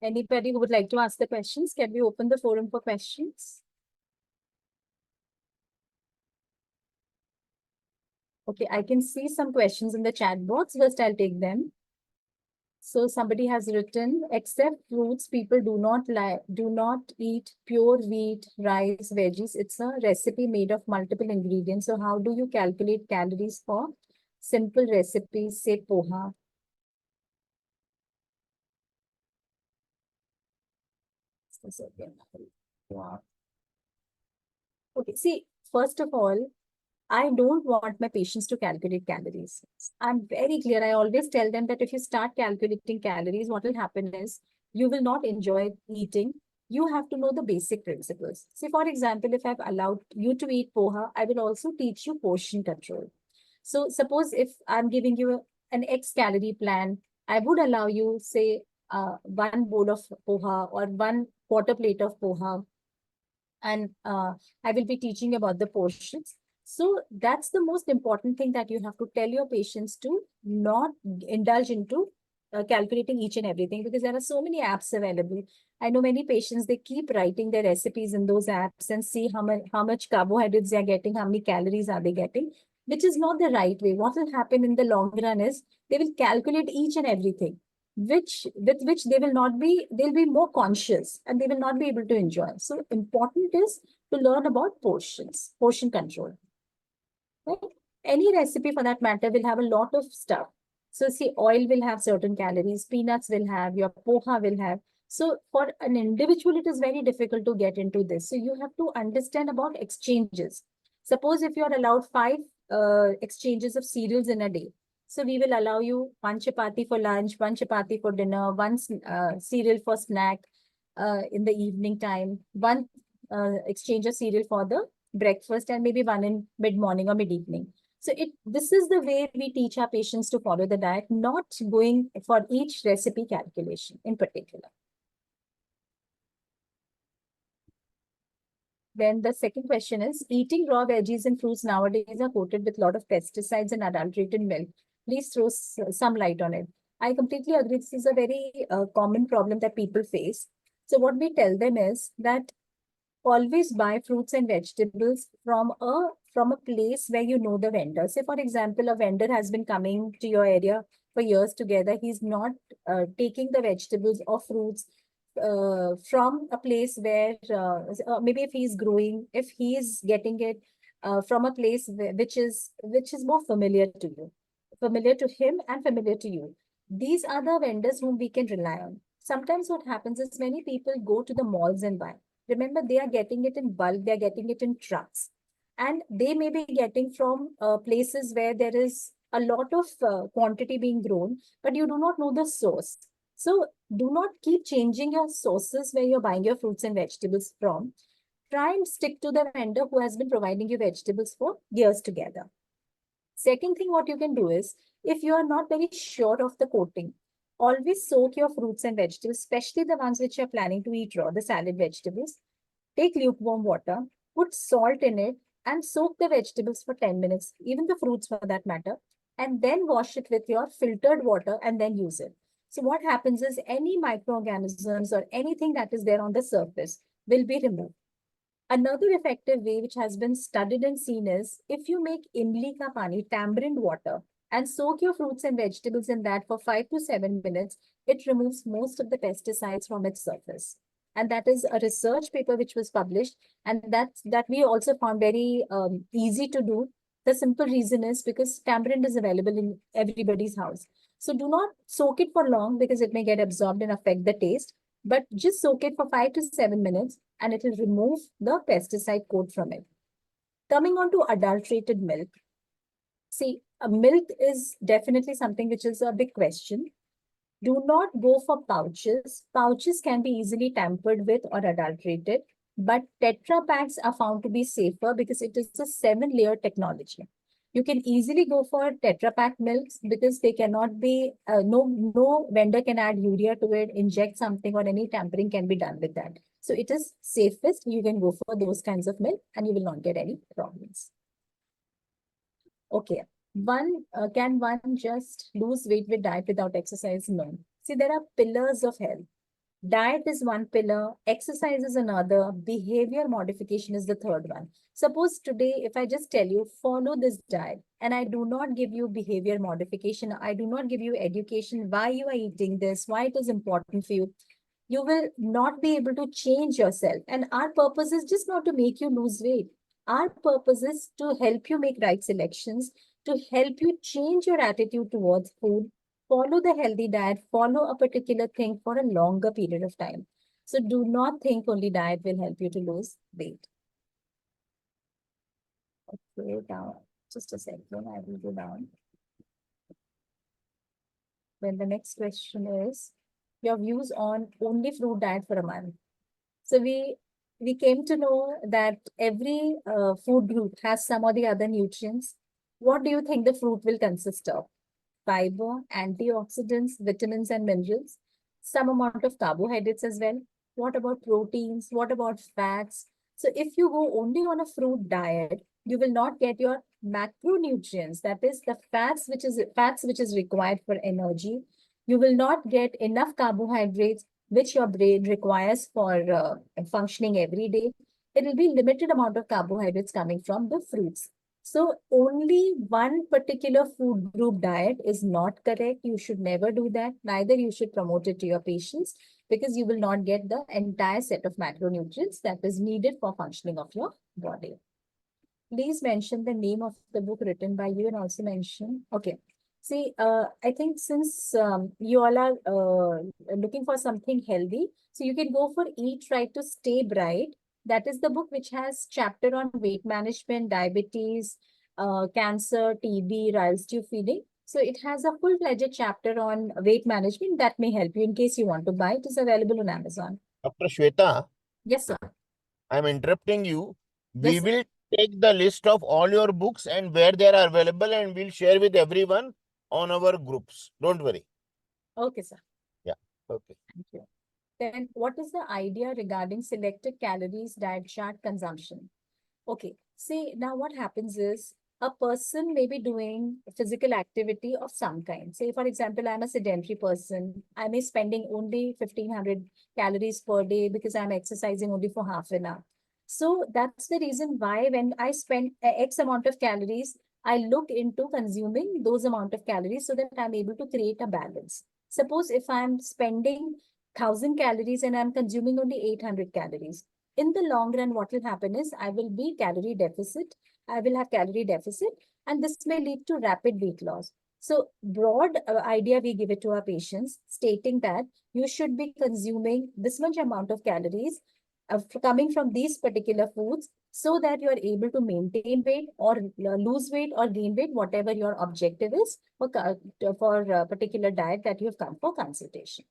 Anybody who would like to ask the questions, can we open the forum for questions? Okay, I can see some questions in the chat box. First, I'll take them. So somebody has written, except fruits, people do not eat pure wheat, rice, veggies. It's a recipe made of multiple ingredients. So how do you calculate calories for simple recipes, say poha? Okay, see, first of all, I don't want my patients to calculate calories. I'm very clear. I always tell them that if you start calculating calories, what will happen is you will not enjoy eating. You have to know the basic principles. See, for example, if I've allowed you to eat poha, I will also teach you portion control. So suppose if I'm giving you an X calorie plan, I would allow you, say, one bowl of poha or one quarter plate of poha and I will be teaching about the portions. So that's the most important thing that you have to tell your patients to not indulge into calculating each and everything because there are so many apps available. I know many patients, they keep writing their recipes in those apps and see how much carbohydrates they are getting, how many calories are they getting, which is not the right way. What will happen in the long run is they will calculate each and everything which they will not be, they'll be more conscious and they will not be able to enjoy. So important is to learn about portion control. Right? Any recipe for that matter will have a lot of stuff. So see, oil will have certain calories, peanuts will have, your poha will have. So for an individual, it is very difficult to get into this. So you have to understand about exchanges. Suppose if you're allowed 5 exchanges of cereals in a day, so we will allow you one chapati for lunch, one chapati for dinner, one cereal for snack in the evening time, one exchange of cereal for the breakfast, and maybe one in mid-morning or mid-evening. So this is the way we teach our patients to follow the diet, not going for each recipe calculation in particular. Then the second question is, eating raw veggies and fruits nowadays are coated with a lot of pesticides and adulterated milk. Please throw some light on it. I completely agree. This is a very common problem that people face. So what we tell them is that always buy fruits and vegetables from a place where you know the vendor. Say, for example, a vendor has been coming to your area for years together. He's not taking the vegetables or fruits from a place where maybe if he's growing, if he is getting it from a place which is more familiar to him and familiar to you. These are the vendors whom we can rely on. Sometimes what happens is many people go to the malls and buy. Remember, they are getting it in bulk, they are getting it in trucks. And they may be getting from places where there is a lot of quantity being grown, but you do not know the source. So do not keep changing your sources where you're buying your fruits and vegetables from. Try and stick to the vendor who has been providing you vegetables for years together. Second thing, what you can do is, if you are not very sure of the coating, always soak your fruits and vegetables, especially the ones which you're planning to eat raw, the salad vegetables. Take lukewarm water, put salt in it, and soak the vegetables for 10 minutes, even the fruits for that matter, and then wash it with your filtered water and then use it. So what happens is any microorganisms or anything that is there on the surface will be removed. Another effective way which has been studied and seen is if you make imli ka pani, tamarind water, and soak your fruits and vegetables in that for 5 to 7 minutes, it removes most of the pesticides from its surface. And that is a research paper which was published, and that we also found very easy to do. The simple reason is because tamarind is available in everybody's house. So do not soak it for long because it may get absorbed and affect the taste, but just soak it for 5 to 7 minutes and it will remove the pesticide coat from it. Coming on to adulterated milk. See, milk is definitely something which is a big question. Do not go for pouches. Pouches can be easily tampered with or adulterated, but Tetra packs are found to be safer because it is a 7-layer technology. You can easily go for Tetra Pak milks because they cannot be, no vendor can add urea to it, inject something, or any tampering can be done with that. So it is safest. You can go for those kinds of milk and you will not get any problems. Okay. Can one just lose weight with diet without exercise? No. See, there are pillars of health. Diet is one pillar, exercise is another, behavior modification is the third one. Suppose today, if I just tell you, follow this diet, and I do not give you behavior modification, I do not give you education, why you are eating this, why it is important for you will not be able to change yourself. And our purpose is just not to make you lose weight. Our purpose is to help you make right selections, to help you change your attitude towards food, follow the healthy diet, follow a particular thing for a longer period of time. So do not think only diet will help you to lose weight. Okay, down. Just a second, I will go down. Then the next question is your views on only fruit diet for a month. So we came to know that every food group has some or the other nutrients. What do you think the fruit will consist of? Fiber, antioxidants, vitamins and minerals, some amount of carbohydrates as well. What about proteins? What about fats? So if you go only on a fruit diet, you will not get your macronutrients, that is the fats which is required for energy. You will not get enough carbohydrates which your brain requires for functioning every day. It will be limited amount of carbohydrates coming from the fruits. So only one particular food group diet is not correct. You should never do that. Neither you should promote it to your patients because you will not get the entire set of macronutrients that is needed for functioning of your body. Please mention the name of the book written by you and also mention. Okay. See, I think since you all are looking for something healthy, so you can go for Eat Right to Stay Bright. That is the book which has chapter on weight management, diabetes, cancer, TB, rice tube feeding. So it has a full-fledged chapter on weight management that may help you in case you want to buy. It is available on Amazon. Dr. Shweta, Yes, sir. I'm interrupting you. We Yes, sir. will take the list of all your books and where they are available, and we'll share with everyone on our groups. Don't worry. Okay, sir. Yeah. Okay. Thank you. Then what is the idea regarding selected calories, diet chart, consumption? Okay, see, now what happens is a person may be doing physical activity of some kind. Say, for example, I'm a sedentary person. I may spending only 1500 calories per day because I'm exercising only for half an hour. So that's the reason why when I spend X amount of calories, I look into consuming those amount of calories so that I'm able to create a balance. Suppose if I'm spending 1000 calories and I'm consuming only 800 calories, in the long run, what will happen is I will be calorie deficit. I will have calorie deficit, and this may lead to rapid weight loss. So, broad idea we give it to our patients, stating that you should be consuming this much amount of calories coming from these particular foods, so that you are able to maintain weight or lose weight or gain weight, whatever your objective is for a particular diet that you have come for consultation.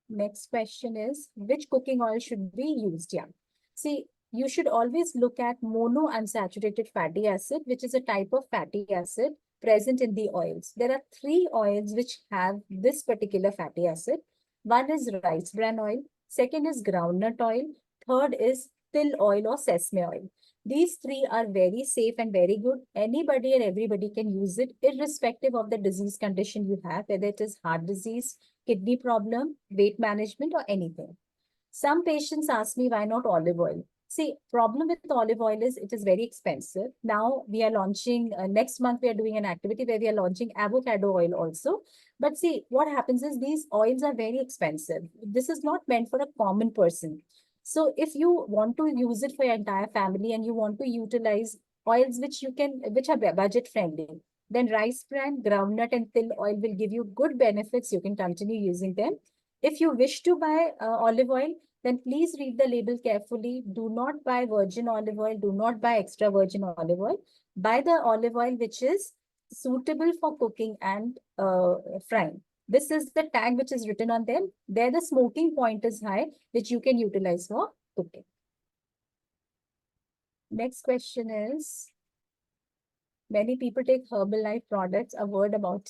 Next question is, which cooking oil should be used? Yeah. See, you should always look at monounsaturated fatty acid, which is a type of fatty acid present in the oils. There are three oils which have this particular fatty acid. One is rice bran oil, second is groundnut oil, third is till oil or sesame oil. These three are very safe and very good. Anybody and everybody can use it, irrespective of the disease condition you have, whether it is heart disease, kidney problem, weight management, or anything. Some patients ask me, why not olive oil? See, problem with olive oil is it is very expensive. Now we are launching, next month we are doing an activity where we are launching avocado oil also. But see, what happens is these oils are very expensive. This is not meant for a common person. So if you want to use it for your entire family and you want to utilize oils which are budget friendly, then rice bran, groundnut, and till oil will give you good benefits. You can continue using them. If you wish to buy olive oil, then please read the label carefully. Do not buy virgin olive oil. Do not buy extra virgin olive oil. Buy the olive oil which is suitable for cooking and frying. This is the tag which is written on them. There the smoking point is high, which you can utilize for cooking. Next question is, many people take Herbalife products. A word about,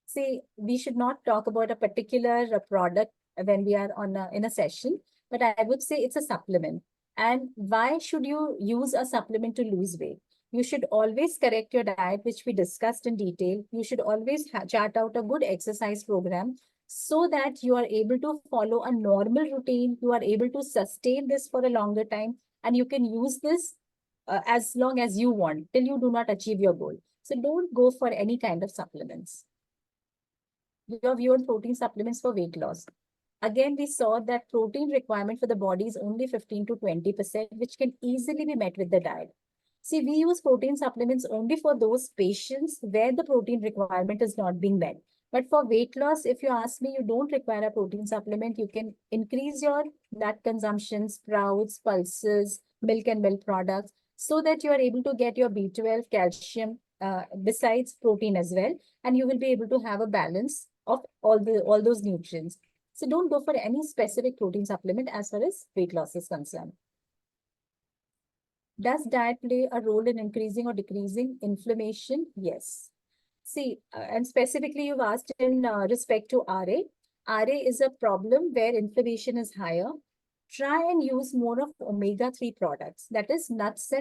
see, we should not talk about a particular product when we are in a session, but I would say it's a supplement. And why should you use a supplement to lose weight? You should always correct your diet, which we discussed in detail. You should always chart out a good exercise program so that you are able to follow a normal routine. You are able to sustain this for a longer time, and you can use this as long as you want till you do not achieve your goal. So don't go for any kind of supplements. Your view on protein supplements for weight loss. Again, we saw that protein requirement for the body is only 15 to 20%, which can easily be met with the diet. See, we use protein supplements only for those patients where the protein requirement is not being met. But for weight loss, if you ask me, you don't require a protein supplement. You can increase your nut consumption, sprouts, pulses, milk and milk products, so that you are able to get your B12, calcium, besides protein as well, and you will be able to have a balance of all those nutrients. So don't go for any specific protein supplement as far as weight loss is concerned. Does diet play a role in increasing or decreasing inflammation? Yes. See, and specifically you've asked in respect to RA. RA is a problem where inflammation is higher. Try and use more of omega-3 products, that is nuts,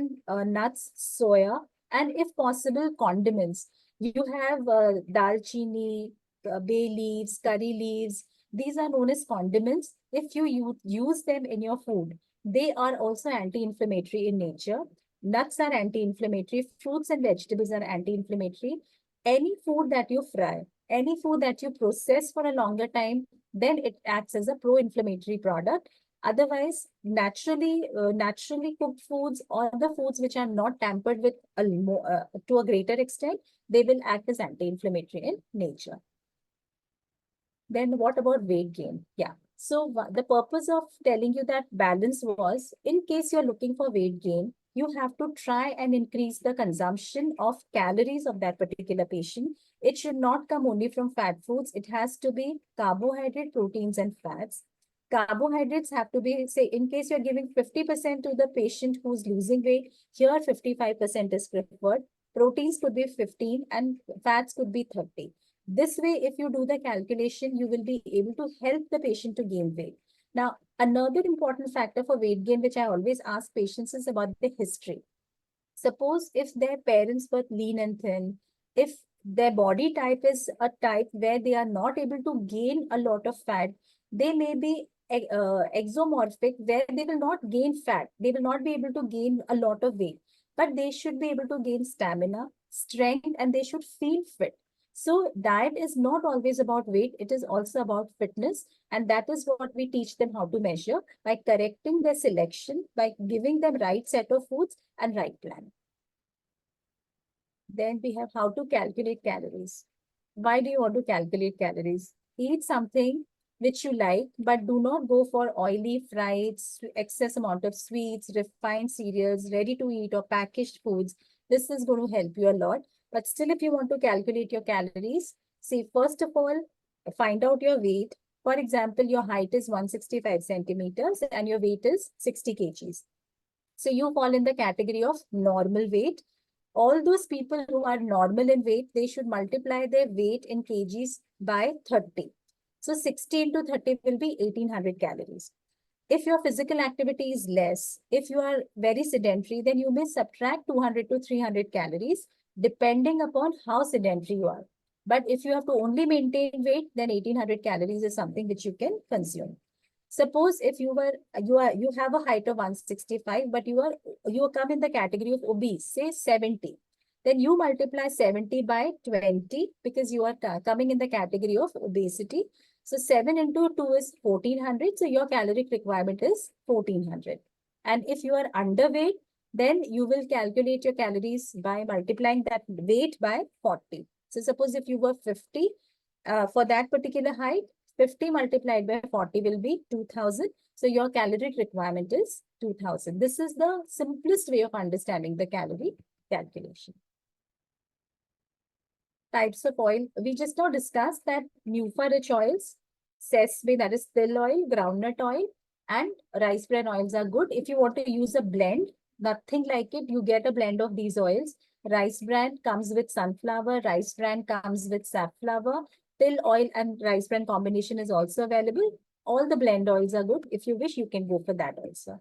soya, and if possible, condiments. You have dalchini, bay leaves, curry leaves. These are known as condiments. If you use them in your food, they are also anti-inflammatory in nature. Nuts are anti-inflammatory. Fruits and vegetables are anti-inflammatory. Any food that you fry, any food that you process for a longer time, then it acts as a pro-inflammatory product. Otherwise, naturally cooked foods or the foods which are not tampered with to a greater extent, they will act as anti-inflammatory in nature. Then what about weight gain? Yeah. So the purpose of telling you that balance was, in case you're looking for weight gain, you have to try and increase the consumption of calories of that particular patient. It should not come only from fat foods. It has to be carbohydrate, proteins, and fats. Carbohydrates have to be, say, in case you're giving 50% to the patient who's losing weight, here 55% is preferred. Proteins could be 15 and fats could be 30. This way, if you do the calculation, you will be able to help the patient to gain weight. Now, another important factor for weight gain, which I always ask patients, is about the history. Suppose if their parents were lean and thin, if their body type is a type where they are not able to gain a lot of fat, they may be exomorphic, where they will not gain fat. They will not be able to gain a lot of weight, but they should be able to gain stamina, strength, and they should feel fit. So diet is not always about weight. It is also about fitness. And that is what we teach them how to measure by correcting their selection, by giving them right set of foods and right plan. Then we have how to calculate calories. Why do you want to calculate calories? Eat something which you like, but do not go for oily, fried, excess amount of sweets, refined cereals, ready to eat or packaged foods. This is going to help you a lot. But still, if you want to calculate your calories, see, first of all, find out your weight. For example, your height is 165 centimeters and your weight is 60 kgs. So you fall in the category of normal weight. All those people who are normal in weight, they should multiply their weight in kgs by 30. So 60 into 30 will be 1800 calories. If your physical activity is less, if you are very sedentary, then you may subtract 200 to 300 calories depending upon how sedentary you are. But if you have to only maintain weight, then 1800 calories is something which you can consume. Suppose if you have a height of 165, but you come in the category of obese, say 70. Then you multiply 70 by 20 because you are coming in the category of obesity. So 7 into 2 is 1400. So your caloric requirement is 1400. And if you are underweight, then you will calculate your calories by multiplying that weight by 40. So suppose if you were 50, for that particular height, 50 multiplied by 40 will be 2000. So your caloric requirement is 2000. This is the simplest way of understanding the calorie calculation. Types of oil. We just now discussed that Nufa-rich oils, sesame, that is till oil, groundnut oil, and rice bran oils are good. If you want to use a blend, nothing like it, you get a blend of these oils. Rice bran comes with sunflower, rice bran comes with safflower, till oil and rice bran combination is also available. All the blend oils are good. If you wish, you can go for that also.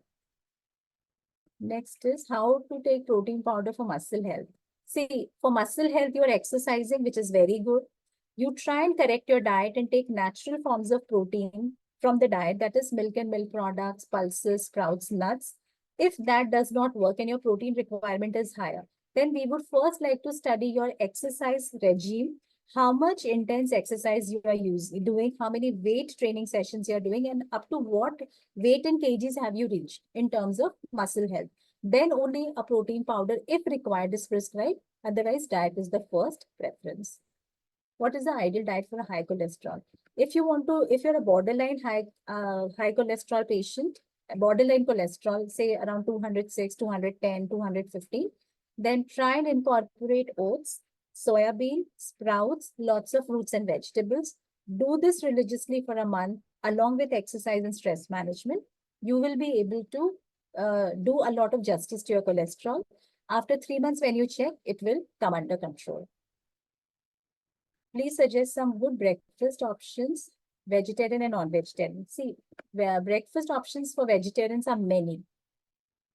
Next is how to take protein powder for muscle health. See, for muscle health, you are exercising, which is very good. You try and correct your diet and take natural forms of protein from the diet, that is milk and milk products, pulses, sprouts, nuts. If that does not work and your protein requirement is higher, then we would first like to study your exercise regime, how much intense exercise you are doing, how many weight training sessions you are doing, and up to what weight in kgs have you reached in terms of muscle health. Then only a protein powder, if required, is prescribed. Otherwise, diet is the first preference. What is the ideal diet for a high cholesterol? If you're a borderline high cholesterol patient, borderline cholesterol, say around 206, 210, 215, then try and incorporate oats, soya bean, sprouts, lots of fruits and vegetables. Do this religiously for a month, along with exercise and stress management. You will be able to do a lot of justice to your cholesterol. After 3 months, when you check, it will come under control. Please suggest some good breakfast options, vegetarian and non-vegetarian. See, where breakfast options for vegetarians are many.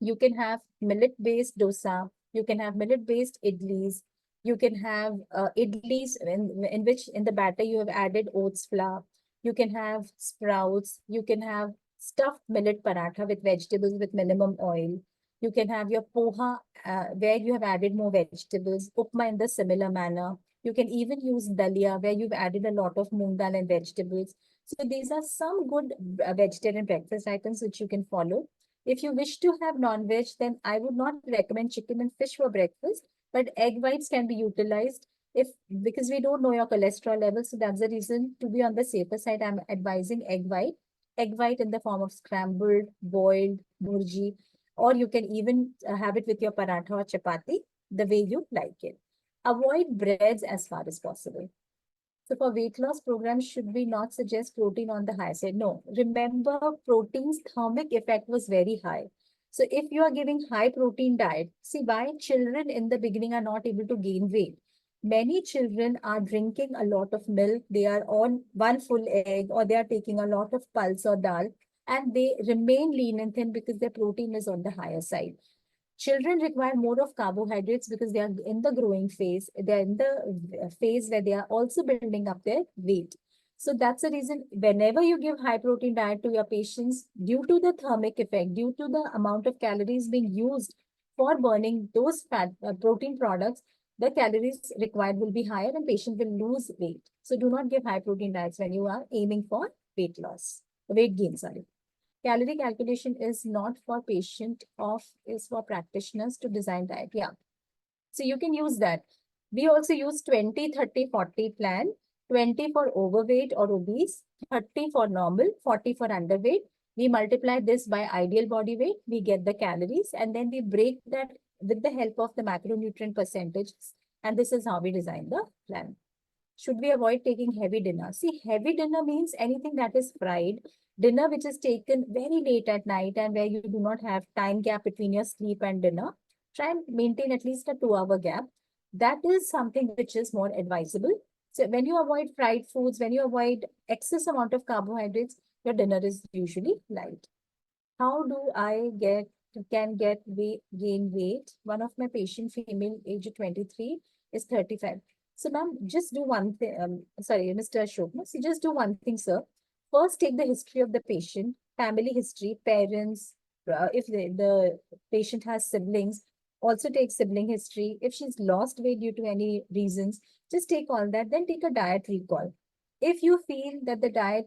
You can have millet-based dosa. You can have millet-based idlis. You can have idlis in which in the batter you have added oats flour. You can have sprouts. You can have stuffed millet paratha with vegetables with minimum oil. You can have your poha where you have added more vegetables. Upma in the similar manner. You can even use dalia where you've added a lot of moong dal and vegetables. So these are some good vegetarian breakfast items which you can follow. If you wish to have non-veg, then I would not recommend chicken and fish for breakfast, but egg whites can be utilized if because we don't know your cholesterol level. So that's the reason, to be on the safer side, I'm advising egg white in the form of scrambled, boiled, burji, or you can even have it with your paratha or chapati, the way you like it. Avoid breads as far as possible. So for weight loss programs, should we not suggest protein on the high side? No. Remember, protein's thermic effect was very high. So if you are giving high protein diet, see why children in the beginning are not able to gain weight. Many children are drinking a lot of milk. They are on one full egg, or they are taking a lot of pulse or dal, and they remain lean and thin because their protein is on the higher side. Children require more of carbohydrates because they are in the growing phase. They're in the phase where they are also building up their weight. So that's the reason whenever you give high protein diet to your patients, due to the thermic effect, due to the amount of calories being used for burning those fat protein products, the calories required will be higher and patient will lose weight. So do not give high protein diets when you are aiming for weight gain, sorry. Calorie calculation is not for patient of is for practitioners to design diet. Yeah. So you can use that. We also use 20, 30, 40 plan. 20 for overweight or obese, 30 for normal, 40 for underweight. We multiply this by ideal body weight. We get the calories and then we break that with the help of the macronutrient percentages. And this is how we design the plan. Should we avoid taking heavy dinner? See, heavy dinner means anything that is fried, dinner which is taken very late at night and where you do not have time gap between your sleep and dinner. Try and maintain at least a 2 hour gap. That is something which is more advisable. So when you avoid fried foods, when you avoid excess amount of carbohydrates, your dinner is usually light. How do I can get weight, gain weight? One of my patient, female, age 23, is 35. So, ma'am, just do one thing. Sorry, Mr. Ashok. So just do one thing, sir. First, take the history of the patient, family history, parents. If the patient has siblings, also take sibling history. If she's lost weight due to any reasons, just take all that. Then take a diet recall. If you feel that the diet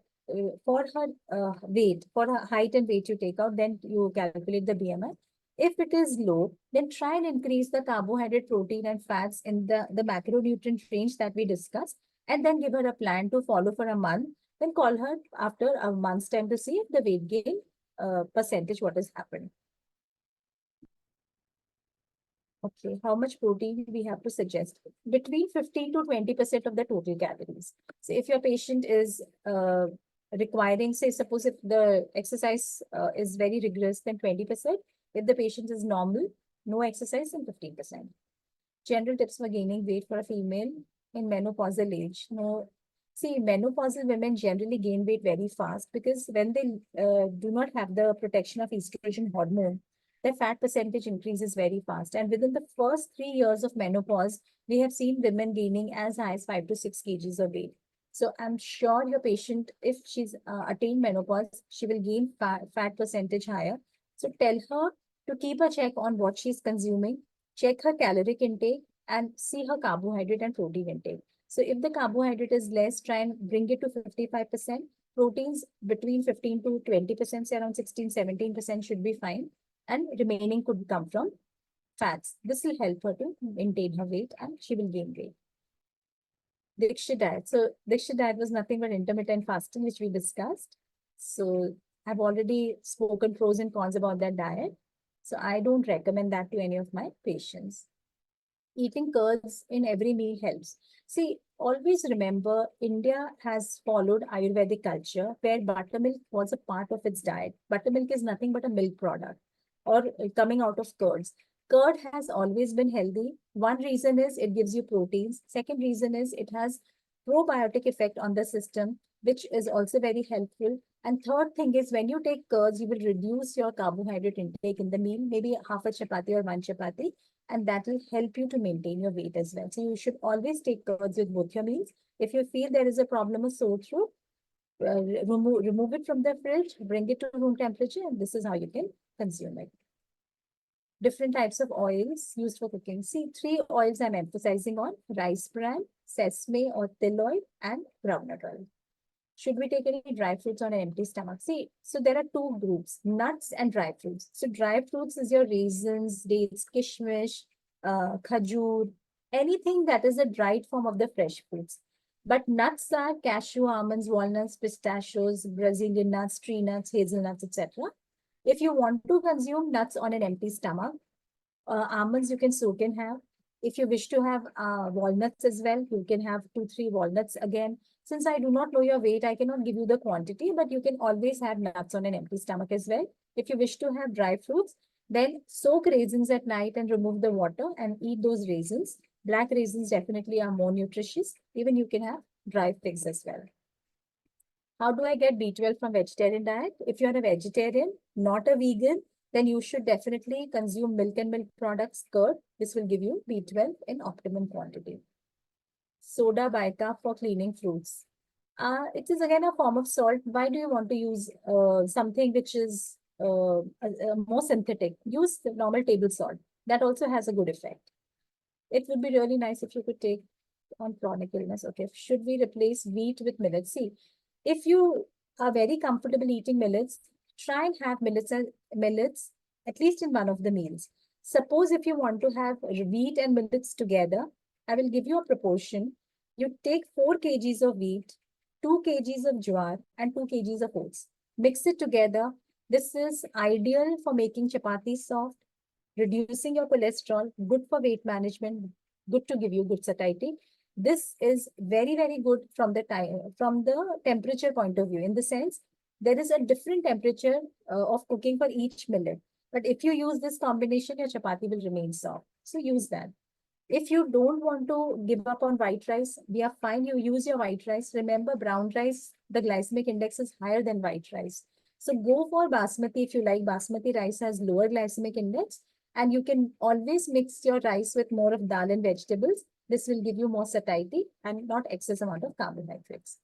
for her weight, for her height and weight you take out, then you calculate the BMI. If it is low, then try and increase the carbohydrate, protein, and fats in the macronutrient range that we discussed, and then give her a plan to follow for a month. Then call her after a month's time to see if the weight gain percentage, what has happened. Okay, how much protein we have to suggest? Between 15 to 20% of the total calories. So if your patient is requiring, say, suppose if the exercise is very rigorous, then 20%. If the patient is normal, no exercise, then 15%. General tips for gaining weight for a female in menopausal age. No, see, menopausal women generally gain weight very fast because when they do not have the protection of estrogen hormone, their fat percentage increases very fast. And within the first 3 years of menopause, we have seen women gaining as high as 5 to 6 kgs of weight. So I'm sure your patient, if she's attained menopause, she will gain fat percentage higher. So tell her to keep a check on what she's consuming, check her caloric intake, and see her carbohydrate and protein intake. So if the carbohydrate is less, try and bring it to 55%. Proteins between 15 to 20%, say around 16, 17% should be fine. And remaining could come from fats. This will help her to maintain her weight and she will gain weight. Dikshit diet. So Dikshit diet was nothing but intermittent fasting, which we discussed. So I've already spoken pros and cons about that diet. So I don't recommend that to any of my patients. Eating curds in every meal helps. See, always remember India has followed Ayurvedic culture where buttermilk was a part of its diet. Buttermilk is nothing but a milk product or coming out of curds. Curd has always been healthy. One reason is it gives you proteins. Second reason is it has probiotic effect on the system, which is also very helpful. And third thing is when you take curds, you will reduce your carbohydrate intake in the meal, maybe half a chapati or one chapati, and that will help you to maintain your weight as well. So you should always take curds with both your meals. If you feel there is a problem of sore throat, remove it from the fridge, bring it to room temperature, and this is how you can consume it. Different types of oils used for cooking. See, 3 oils I'm emphasizing on: rice bran, sesame or till oil, and groundnut oil. Should we take any dry fruits on an empty stomach? See, so there are two groups, nuts and dry fruits. So dry fruits is your raisins, dates, kishmish, khajur, anything that is a dried form of the fresh fruits. But nuts are cashew, almonds, walnuts, pistachios, Brazilian nuts, tree nuts, hazelnuts, etc. If you want to consume nuts on an empty stomach, almonds you can soak and have. If you wish to have walnuts as well, you can have 2, 3 walnuts again. Since I do not know your weight, I cannot give you the quantity, but you can always have nuts on an empty stomach as well. If you wish to have dry fruits, then soak raisins at night and remove the water and eat those raisins. Black raisins definitely are more nutritious. Even you can have dry figs as well. How do I get B12 from vegetarian diet? If you're a vegetarian, not a vegan, then you should definitely consume milk and milk products, curd. This will give you B12 in optimum quantity. Soda bicarb for cleaning fruits. It is again a form of salt. Why do you want to use something which is more synthetic? Use the normal table salt. That also has a good effect. It would be really nice if you could take on chronic illness. Okay, should we replace wheat with millets? See, if you are very comfortable eating millets, try and have millets at least in one of the meals. Suppose if you want to have wheat and millets together, I will give you a proportion. You take 4 kgs of wheat, 2 kgs of jowar, and 2 kgs of oats. Mix it together. This is ideal for making chapati soft, reducing your cholesterol, good for weight management, good to give you good satiety. This is very, very good from the time, from the temperature point of view, in the sense there is a different temperature of cooking for each millet. But if you use this combination, your chapati will remain soft. So use that. If you don't want to give up on white rice, we are fine. You use your white rice. Remember, brown rice, the glycemic index is higher than white rice. So go for basmati if you like. Basmati rice has lower glycemic index, and you can always mix your rice with more of dal and vegetables. This will give you more satiety and not excess amount of carbohydrates.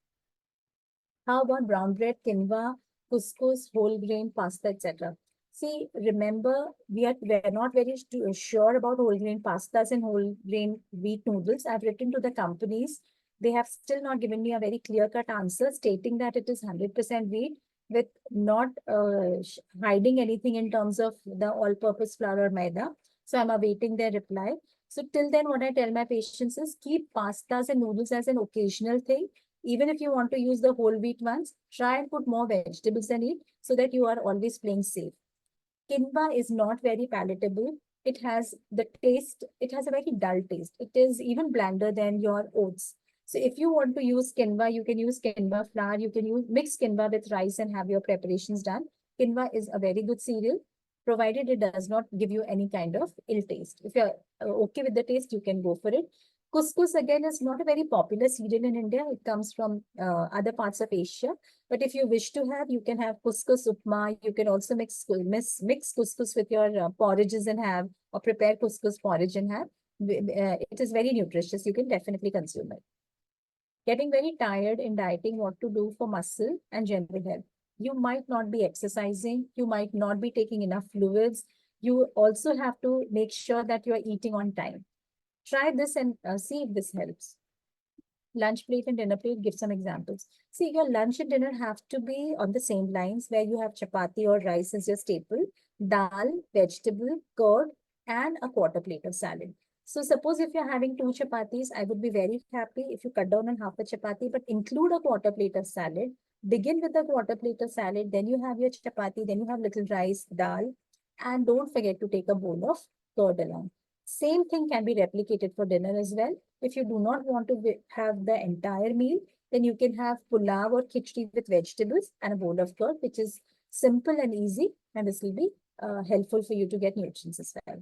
How about brown bread, quinoa, couscous, whole grain, pasta, etc.? See, remember, we're not very sure about whole grain pastas and whole grain wheat noodles. I've written to the companies. They have still not given me a very clear-cut answer stating that it is 100% wheat with not hiding anything in terms of the all-purpose flour or maida. So I'm awaiting their reply. So till then, what I tell my patients is keep pastas and noodles as an occasional thing. Even if you want to use the whole wheat ones, try and put more vegetables in it so that you are always playing safe. Quinoa is not very palatable. It has the taste, it has a very dull taste. It is even blander than your oats. So if you want to use quinoa, you can use quinoa flour, you can use mix quinoa with rice and have your preparations done. Quinoa is a very good cereal, provided it does not give you any kind of ill taste. If you're okay with the taste, you can go for it. Couscous again is not a very popular cereal in India. It comes from other parts of Asia. But if you wish to have, you can have couscous upma. You can also mix couscous with your porridges and have, or prepare couscous porridge and have. It is very nutritious. You can definitely consume it. Getting very tired in dieting, what to do for muscle and general health. You might not be exercising. You might not be taking enough fluids. You also have to make sure that you are eating on time. Try this and see if this helps. Lunch plate and dinner plate, give some examples. See, your lunch and dinner have to be on the same lines where you have chapati or rice as your staple, dal, vegetable, curd, and a quarter plate of salad. So suppose if you're having 2 chapatis, I would be very happy if you cut down on half a chapati, but include a quarter plate of salad. Begin with a quarter plate of salad, then you have your chapati, then you have little rice, dal, and don't forget to take a bowl of curd along. Same thing can be replicated for dinner as well. If you do not want to have the entire meal, then you can have pulao or khichdi with vegetables and a bowl of curd, which is simple and easy, and this will be helpful for you to get nutrients as well.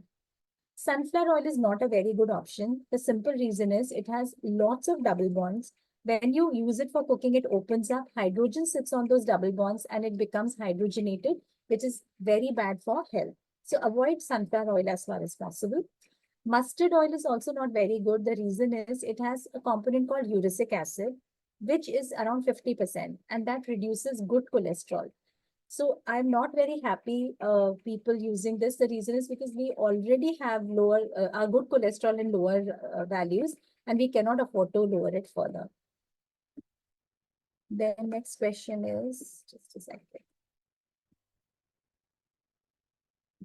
Sunflower oil is not a very good option. The simple reason is it has lots of double bonds. When you use it for cooking, it opens up, hydrogen sits on those double bonds and it becomes hydrogenated, which is very bad for health. So avoid sunflower oil as far as possible. Mustard oil is also not very good. The reason is it has a component called uric acid, which is around 50%, and that reduces good cholesterol. So I'm not very happy people using this. The reason is because we already have lower, our good cholesterol in lower values, and we cannot afford to lower it further. The next question is, just a second.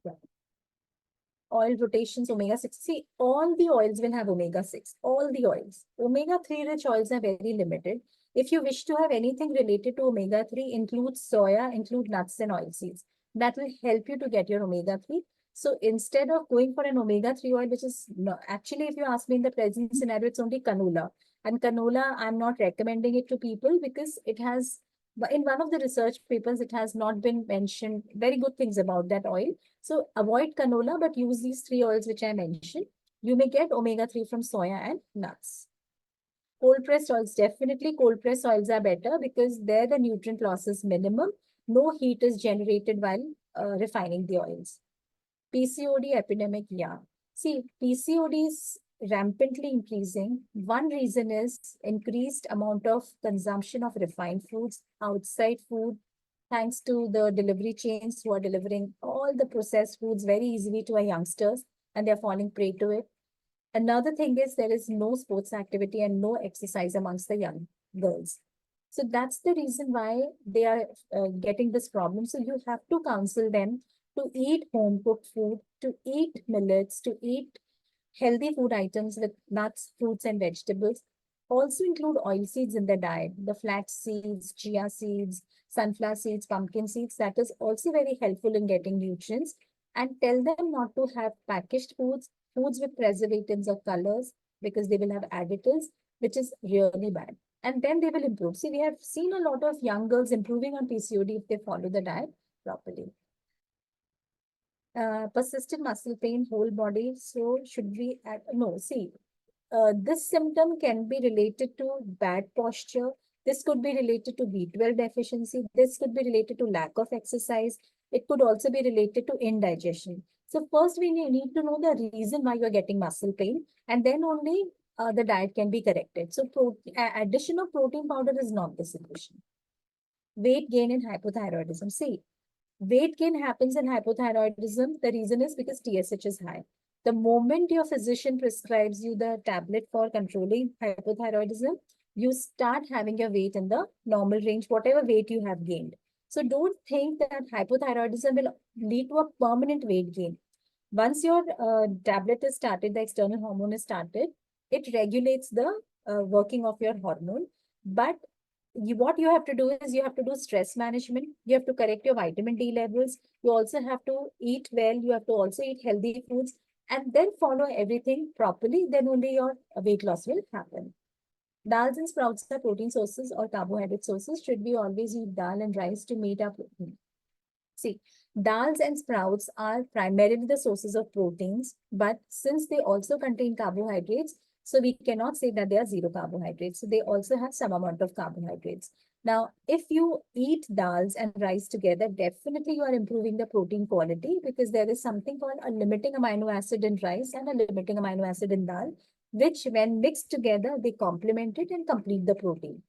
Yeah. Oil rotations, omega-6. See, all the oils will have omega-6, all the oils. Omega-3 rich oils are very limited. If you wish to have anything related to omega-3, include soya, include nuts and oilseeds. That will help you to get your omega-3. So instead of going for an omega-3 oil, which is no, actually, if you ask me in the present scenario, it's only canola. And canola, I'm not recommending it to people because it has, but in one of the research papers, it has not been mentioned very good things about that oil. So avoid canola, but use these three oils which I mentioned. You may get omega-3 from soya and nuts. Cold pressed oils, definitely cold pressed oils are better because there the nutrient loss is minimum. No heat is generated while refining the oils. PCOD epidemic, yeah. See, PCOD is rampantly increasing. One reason is increased amount of consumption of refined foods, outside food, thanks to the delivery chains who are delivering all the processed foods very easily to our youngsters, and they're falling prey to it. Another thing is there is no sports activity and no exercise amongst the young girls. So that's the reason why they are getting this problem. So you have to counsel them to eat home cooked food, to eat millets, to eat healthy food items with nuts, fruits, and vegetables. Also include oil seeds in their diet, the flax seeds, chia seeds, sunflower seeds, pumpkin seeds. That is also very helpful in getting nutrients. And tell them not to have packaged foods, foods with preservatives or colors, because they will have additives, which is really bad. And then they will improve. See, we have seen a lot of young girls improving on PCOD if they follow the diet properly. Persistent muscle pain, whole body. So should we add? No, see, this symptom can be related to bad posture. This could be related to B12 deficiency. This could be related to lack of exercise. It could also be related to indigestion. So first we need to know the reason why you're getting muscle pain, and then only the diet can be corrected. So addition of protein powder is not the solution. Weight gain and hypothyroidism. See, weight gain happens in hypothyroidism. The reason is because TSH is high. The moment your physician prescribes you the tablet for controlling hypothyroidism, you start having your weight in the normal range, whatever weight you have gained. So don't think that hypothyroidism will lead to a permanent weight gain. Once your tablet is started, the external hormone is started, it regulates the working of your hormone. But what you have to do is you have to do stress management. You have to correct your vitamin D levels. You also have to eat well. You have to also eat healthy foods and then follow everything properly. Then only your weight loss will happen. Dals and sprouts are protein sources or carbohydrate sources. Should we always eat dal and rice to meet our protein? See, dals and sprouts are primarily the sources of proteins, but since they also contain carbohydrates, so we cannot say that they are zero carbohydrates. So they also have some amount of carbohydrates. Now, if you eat dals and rice together, definitely you are improving the protein quality because there is something called a limiting amino acid in rice and a limiting amino acid in dal, which when mixed together, they complement it and complete the protein.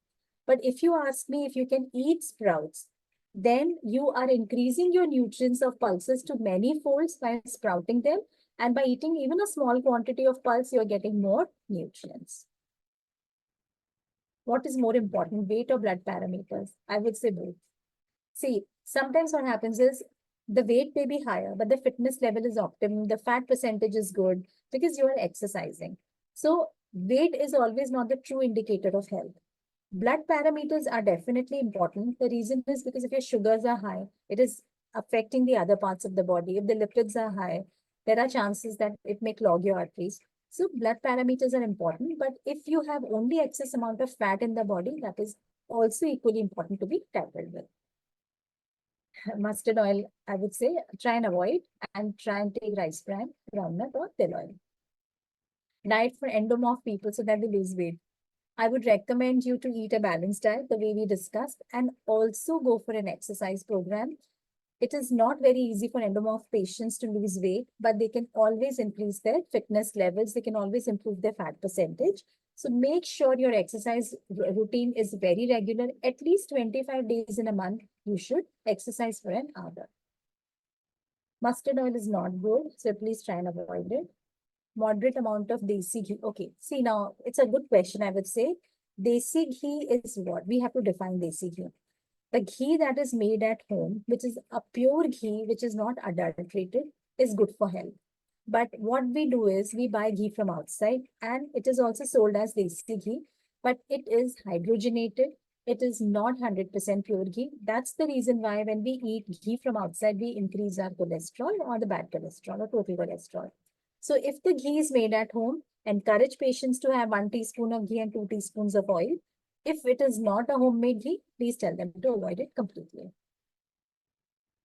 But if you ask me if you can eat sprouts, then you are increasing your nutrients of pulses to many folds by sprouting them. And by eating even a small quantity of pulse, you're getting more nutrients. What is more important, weight or blood parameters? I would say both. See, sometimes what happens is the weight may be higher, but the fitness level is optimum. The fat percentage is good because you are exercising. So weight is always not the true indicator of health. Blood parameters are definitely important. The reason is because if your sugars are high, it is affecting the other parts of the body. If the lipids are high, there are chances that it may clog your arteries. So blood parameters are important, but if you have only excess amount of fat in the body, that is also equally important to be tackled with. Mustard oil, I would say, try and avoid and try and take rice bran, groundnut or till oil. Diet for endomorph people so that they lose weight. I would recommend you to eat a balanced diet the way we discussed and also go for an exercise program. It is not very easy for endomorph patients to lose weight, but they can always increase their fitness levels. They can always improve their fat percentage. So make sure your exercise routine is very regular. At least 25 days in a month, you should exercise for an hour. Mustard oil is not good, so please try and avoid it. Moderate amount of desi ghee. Okay, see now, it's a good question, I would say. Desi ghee is what? We have to define desi ghee. The ghee that is made at home, which is a pure ghee, which is not adulterated, is good for health. But what we do is we buy ghee from outside and it is also sold as desi ghee, but it is hydrogenated. It is not 100% pure ghee. That's the reason why when we eat ghee from outside, we increase our cholesterol or the bad cholesterol or total cholesterol. So if the ghee is made at home, encourage patients to have 1 teaspoon of ghee and 2 teaspoons of oil. If it is not a homemade ghee, please tell them to avoid it completely.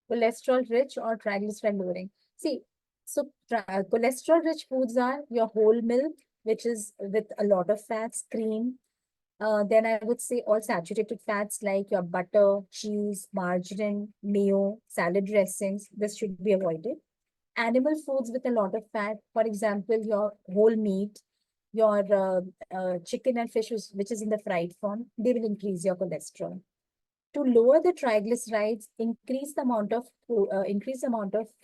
Cholesterol rich or triglyceride lowering. See, so cholesterol rich foods are your whole milk, which is with a lot of fats, cream. Then I would say all saturated fats like your butter, cheese, margarine, mayo, salad dressings. This should be avoided. Animal foods with a lot of fat, for example, your whole meat, your chicken and fish, which is in the fried form, they will increase your cholesterol. To lower the triglycerides, increase the amount of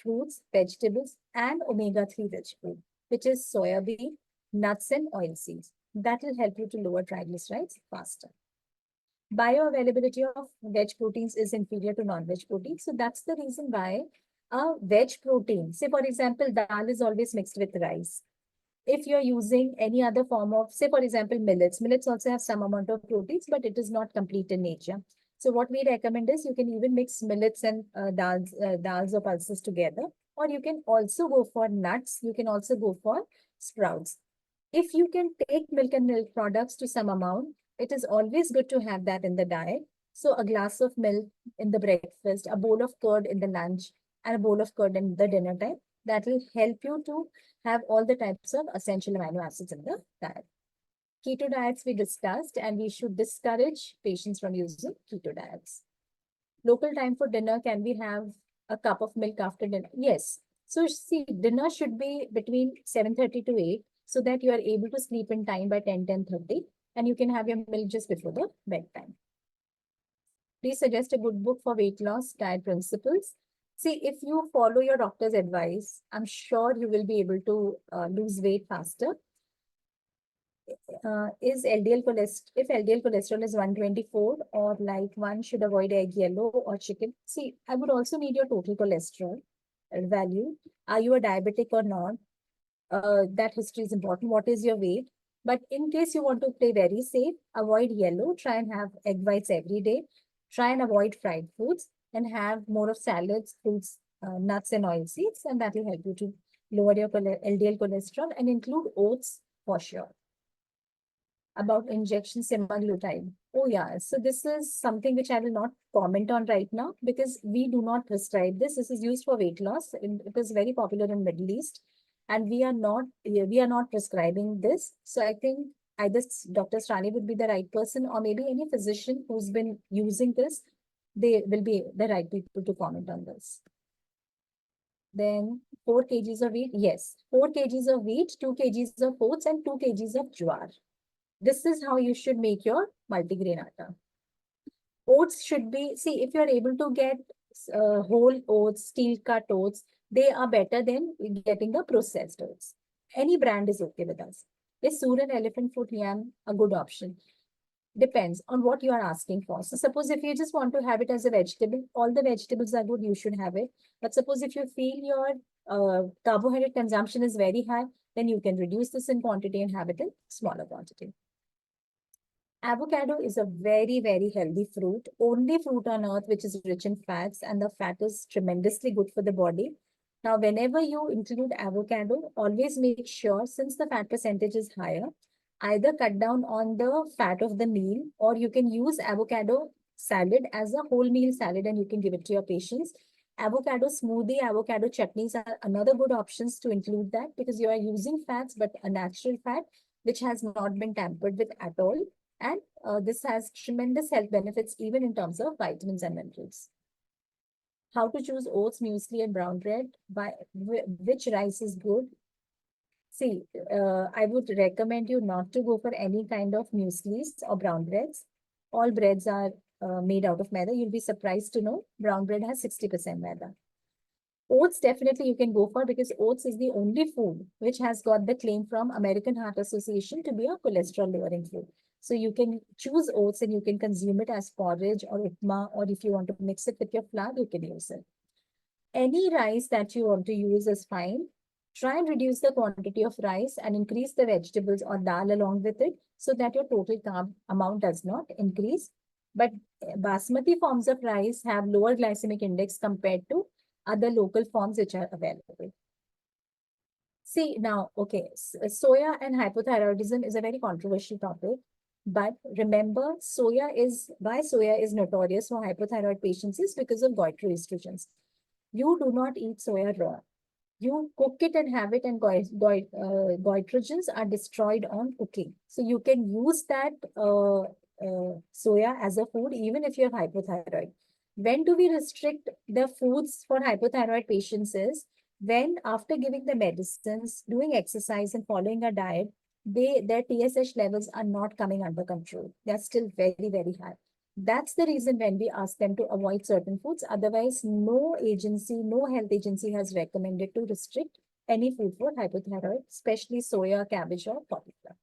fruits, vegetables, and omega-3 rich food, which is soya bean, nuts, and oil seeds. That will help you to lower triglycerides faster. Bioavailability of veg proteins is inferior to non-veg proteins. So that's the reason why a veg protein, say for example, dal is always mixed with rice. If you're using any other form of, say for example, millets also have some amount of proteins, but it is not complete in nature. So what we recommend is you can even mix millets and dals or pulses together, or you can also go for nuts. You can also go for sprouts. If you can take milk and milk products to some amount, it is always good to have that in the diet. So a glass of milk in the breakfast, a bowl of curd in the lunch, and a bowl of curd in the dinner time. That will help you to have all the types of essential amino acids in the diet. Keto diets we discussed, and we should discourage patients from using keto diets. Local time for dinner, can we have a cup of milk after dinner? Yes. So see, dinner should be between 7:30 to 8 so that you are able to sleep in time by 10:30, and you can have your milk just before the bedtime. Please suggest a good book for weight loss diet principles. See, if you follow your doctor's advice, I'm sure you will be able to lose weight faster. Is LDL cholesterol, if LDL cholesterol is 124, or like one should avoid egg yellow or chicken. See, I would also need your total cholesterol value. Are you a diabetic or not? That history is important. What is your weight? But in case you want to play very safe, avoid yellow. Try and have egg whites every day. Try and avoid fried foods and have more of salads, fruits, nuts, and oil seeds. And that will help you to lower your LDL cholesterol, and include oats for sure. About injection semaglutide. Oh yeah, so this is something which I will not comment on right now because we do not prescribe this. This is used for weight loss. It is very popular in Middle East, and we are not prescribing this. So I think either Dr. Strani would be the right person, or maybe any physician who's been using this. They will be the right people to comment on this. Then 4 kgs of wheat. Yes, 4 kgs of wheat, 2 kgs of oats, and 2 kgs of jowar. This is how you should make your multigrain atta. Oats should be, see, if you're able to get whole oats, steel cut oats, they are better than getting the processed oats. Any brand is okay with us. Is Suran elephant foot yam a good option? Depends on what you are asking for. So suppose if you just want to have it as a vegetable, all the vegetables are good, you should have it. But suppose if you feel your carbohydrate consumption is very high, then you can reduce this in quantity and have it in smaller quantity. Avocado is a very, very healthy fruit, only fruit on earth which is rich in fats, and the fat is tremendously good for the body. Now, whenever you include avocado, always make sure, since the fat percentage is higher, either cut down on the fat of the meal, or you can use avocado salad as a whole meal salad and you can give it to your patients. Avocado smoothie, avocado chutneys are another good options to include that, because you are using fats, but a natural fat which has not been tampered with at all. And this has tremendous health benefits, even in terms of vitamins and minerals. How to choose oats, muesli, and brown bread? By which rice is good? See, I would recommend you not to go for any kind of mueslis or brown breads. All breads are made out of maida. You'll be surprised to know brown bread has 60% maida. Oats definitely you can go for, because oats is the only food which has got the claim from American Heart Association to be a cholesterol lowering food. So you can choose oats and you can consume it as porridge or upma, or if you want to mix it with your flour, you can use it. Any rice that you want to use is fine. Try and reduce the quantity of rice and increase the vegetables or dal along with it, so that your total carb amount does not increase. But basmati forms of rice have lower glycemic index compared to other local forms which are available. See now, okay, soya and hypothyroidism is a very controversial topic. But remember, soya is notorious for hypothyroid patients is because of goitre estrogens. You do not eat soya raw. You cook it and have it, and goitrogens are destroyed on cooking. So you can use that soya as a food even if you have hypothyroid. When do we restrict the foods for hypothyroid patients is when after giving the medicines, doing exercise and following a diet, their TSH levels are not coming under control. They're still very, very high. That's the reason when we ask them to avoid certain foods. Otherwise, no health agency has recommended to restrict any food for hypothyroid, especially soya, cabbage, or cauliflower.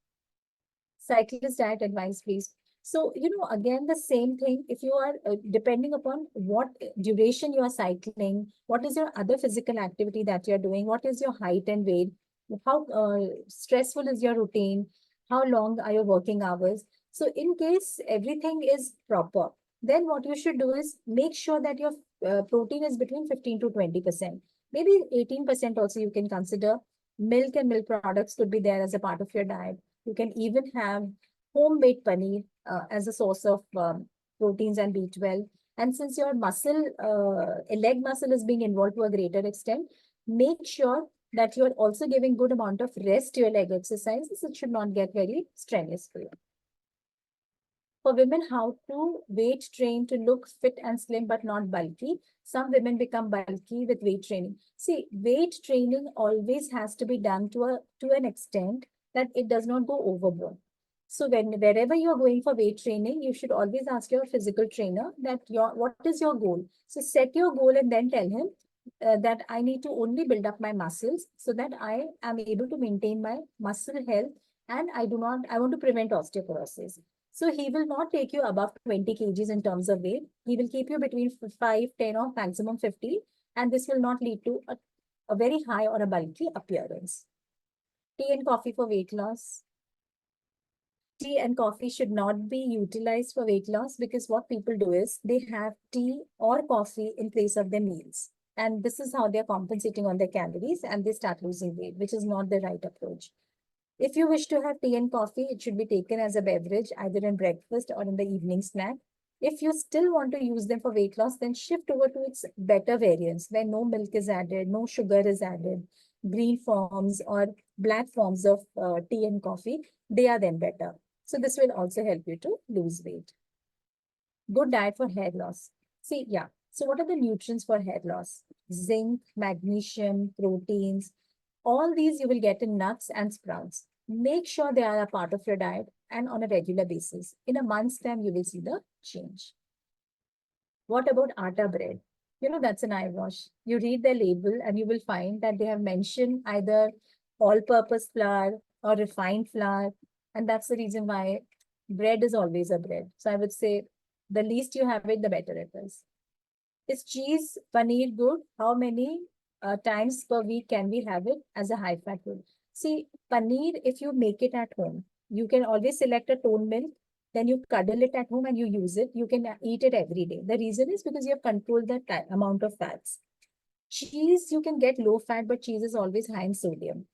Cyclist diet advice, please. So, again, the same thing. If you are depending upon what duration you are cycling, what is your other physical activity that you're doing, what is your height and weight, how stressful is your routine, how long are your working hours. So, in case everything is proper, then what you should do is make sure that your protein is between 15 to 20%. Maybe 18% also you can consider. Milk and milk products could be there as a part of your diet. You can even have homemade paneer as a source of proteins and B12. And since your leg muscle is being involved to a greater extent, make sure that you are also giving good amount of rest to your leg exercises. It should not get very strenuous for you. For women, how to weight train to look fit and slim but not bulky. Some women become bulky with weight training. See, weight training always has to be done to an extent that it does not go overboard. So wherever you're going for weight training, you should always ask your physical trainer that what is your goal. So set your goal and then tell him that I need to only build up my muscles so that I am able to maintain my muscle health, and I want to prevent osteoporosis. So he will not take you above 20 kgs in terms of weight. He will keep you between 5, 10, or maximum 50. And this will not lead to a very high or a bulky appearance. Tea and coffee for weight loss. Tea and coffee should not be utilized for weight loss because what people do is they have tea or coffee in place of their meals. And this is how they're compensating on their calories and they start losing weight, which is not the right approach. If you wish to have tea and coffee, it should be taken as a beverage, either in breakfast or in the evening snack. If you still want to use them for weight loss, then shift over to its better variants where no milk is added, no sugar is added, green forms or black forms of tea and coffee. They are then better. So this will also help you to lose weight. Good diet for hair loss. See, yeah. So what are the nutrients for hair loss? Zinc, magnesium, proteins, all these you will get in nuts and sprouts. Make sure they are a part of your diet and on a regular basis. In a month's time, you will see the change. What about atta bread? That's an eye wash. You read the label and you will find that they have mentioned either all-purpose flour or refined flour. And that's the reason why bread is always a bread. So I would say the least you have it, the better it is. Is cheese, paneer good? How many times per week can we have it as a high fat food? See, paneer, if you make it at home, you can always select a toned milk, then you cuddle it at home and you use it. You can eat it every day. The reason is because you have controlled the amount of fats. Cheese, you can get low fat, but cheese is always high in sodium.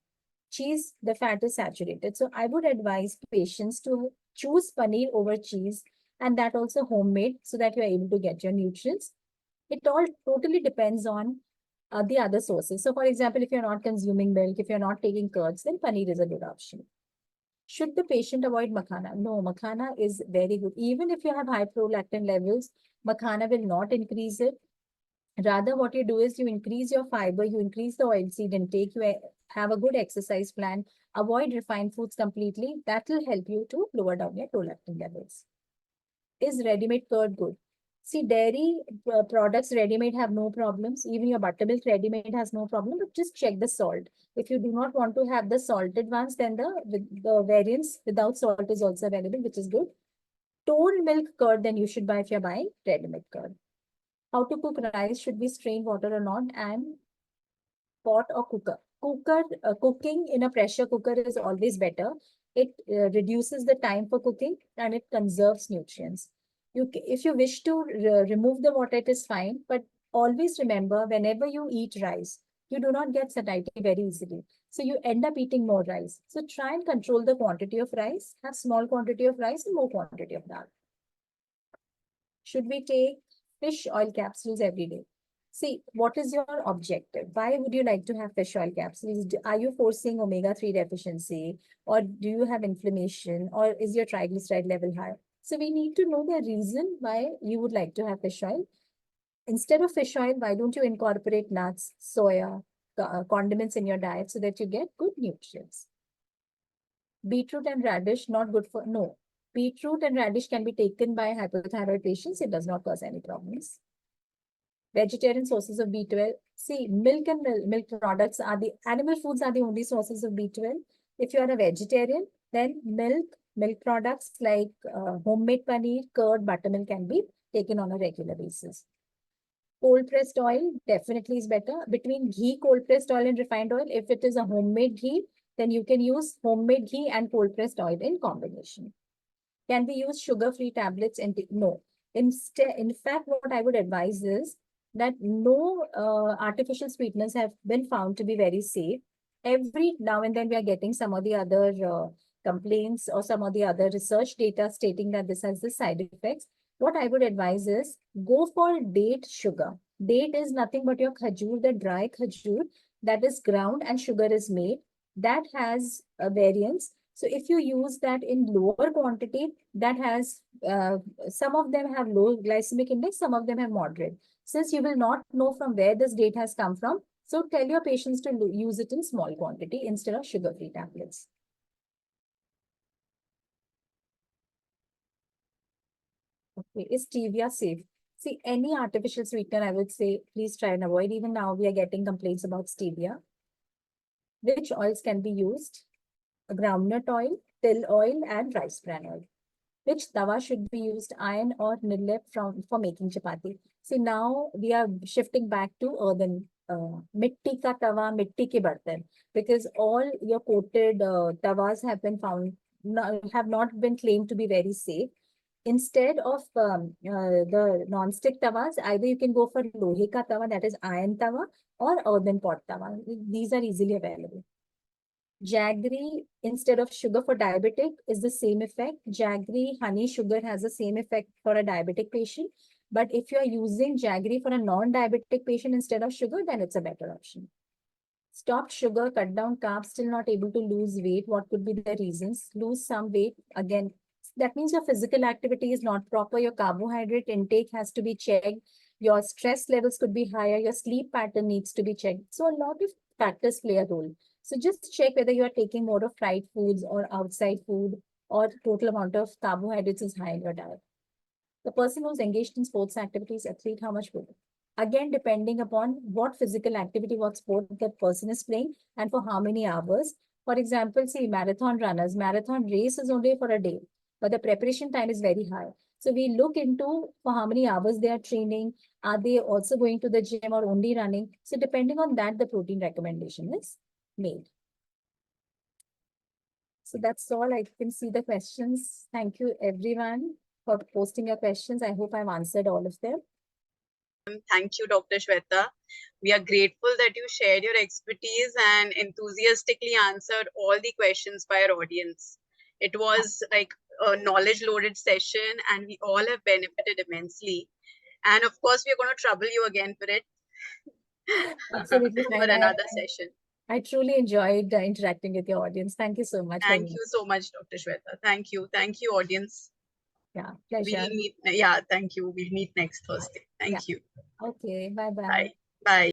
Cheese, the fat is saturated. So I would advise patients to choose paneer over cheese, and that also homemade so that you are able to get your nutrients. It all totally depends on the other sources. So, for example, if you're not consuming milk, if you're not taking curds, then paneer is a good option. Should the patient avoid makhana? No, makhana is very good. Even if you have high prolactin levels, makhana will not increase it. Rather, what you do is you increase your fiber, you increase the oil seed intake, you have a good exercise plan, avoid refined foods completely. That will help you to lower down your prolactin levels. Is ready-made curd good? See, dairy products ready-made have no problems. Even your buttermilk ready-made has no problem, but just check the salt. If you do not want to have the salted ones, then the variants without salt is also available, which is good. Toned milk curd, then you should buy if you're buying ready-made curd. How to cook rice? Should we strain water or not? And pot or cooker? Cooking in a pressure cooker is always better. It reduces the time for cooking and it conserves nutrients. If you wish to remove the water, it is fine. But always remember, whenever you eat rice, you do not get satiety very easily. So you end up eating more rice. So try and control the quantity of rice. Have small quantity of rice and more quantity of dal. Should we take fish oil capsules every day? See, what is your objective? Why would you like to have fish oil capsules? Are you forcing omega-3 deficiency? Or do you have inflammation? Or is your triglyceride level high? So we need to know the reason why you would like to have fish oil. Instead of fish oil, why don't you incorporate nuts, soya, condiments in your diet so that you get good nutrients? Beetroot and radish, not good for, no. Beetroot and radish can be taken by hypothyroid patients. It does not cause any problems. Vegetarian sources of B12. See, milk and milk products are the, animal foods are the only sources of B12. If you are a vegetarian, then milk products like homemade paneer, curd, buttermilk can be taken on a regular basis. Cold pressed oil definitely is better. Between ghee, cold pressed oil, and refined oil, if it is a homemade ghee, then you can use homemade ghee and cold pressed oil in combination. Can we use sugar-free tablets? No. Instead, in fact, what I would advise is that no artificial sweeteners have been found to be very safe. Every now and then we are getting some of the other complaints or some of the other research data stating that this has the side effects. What I would advise is go for date sugar. Date is nothing but your khajur, the dry khajur that is ground and sugar is made. That has a variance. So if you use that in lower quantity, that has, some of them have low glycemic index, some of them have moderate. Since you will not know from where this date has come from, so tell your patients to use it in small quantity instead of sugar-free tablets. Okay, is stevia safe? See, any artificial sweetener, I would say, please try and avoid. Even now, we are getting complaints about stevia. Which oils can be used? Groundnut oil, till oil, and rice bran oil. Which tawa should be used, iron or millet for making chapati? See, now we are shifting back to earthen, mitti ka tawa, mitti ke bartan, because all your coated tawas have been found, have not been claimed to be very safe. Instead of the non-stick tawas, either you can go for lohe ka tawa, that is iron tawa, or earthen pot tawa. These are easily available. Jaggery instead of sugar for diabetic is the same effect. Jaggery, honey, sugar has the same effect for a diabetic patient. But if you are using jaggery for a non-diabetic patient instead of sugar, then it's a better option. Stopped sugar, cut down carbs, still not able to lose weight. What could be the reasons? Lose some weight. Again, that means your physical activity is not proper. Your carbohydrate intake has to be checked. Your stress levels could be higher. Your sleep pattern needs to be checked. So a lot of factors play a role. So just check whether you are taking more of fried foods or outside food or total amount of carbohydrates is high in your diet. The person who's engaged in sports activities, athlete, how much would? Again, depending upon what physical activity, what sport that person is playing, and for how many hours. For example, see marathon runners, marathon race is only for a day, but the preparation time is very high. So we look into for how many hours they are training. Are they also going to the gym or only running? So depending on that, the protein recommendation is made. So that's all. I can see the questions. Thank you, everyone, for posting your questions. I hope I've answered all of them. Thank you, Dr. Shweta. We are grateful that you shared your expertise and enthusiastically answered all the questions by our audience. It was like a knowledge-loaded session, and we all have benefited immensely. And of course, we're going to trouble you again for it. Absolutely For fine. another session. I truly enjoyed interacting with your audience. Thank you so much. Thank you so much, Dr. Shweta. Thank you. Thank you, audience. Yeah, pleasure. We'll meet. Yeah, thank you. We'll meet next Thursday. Thank you. Okay, bye-bye. Bye. Bye.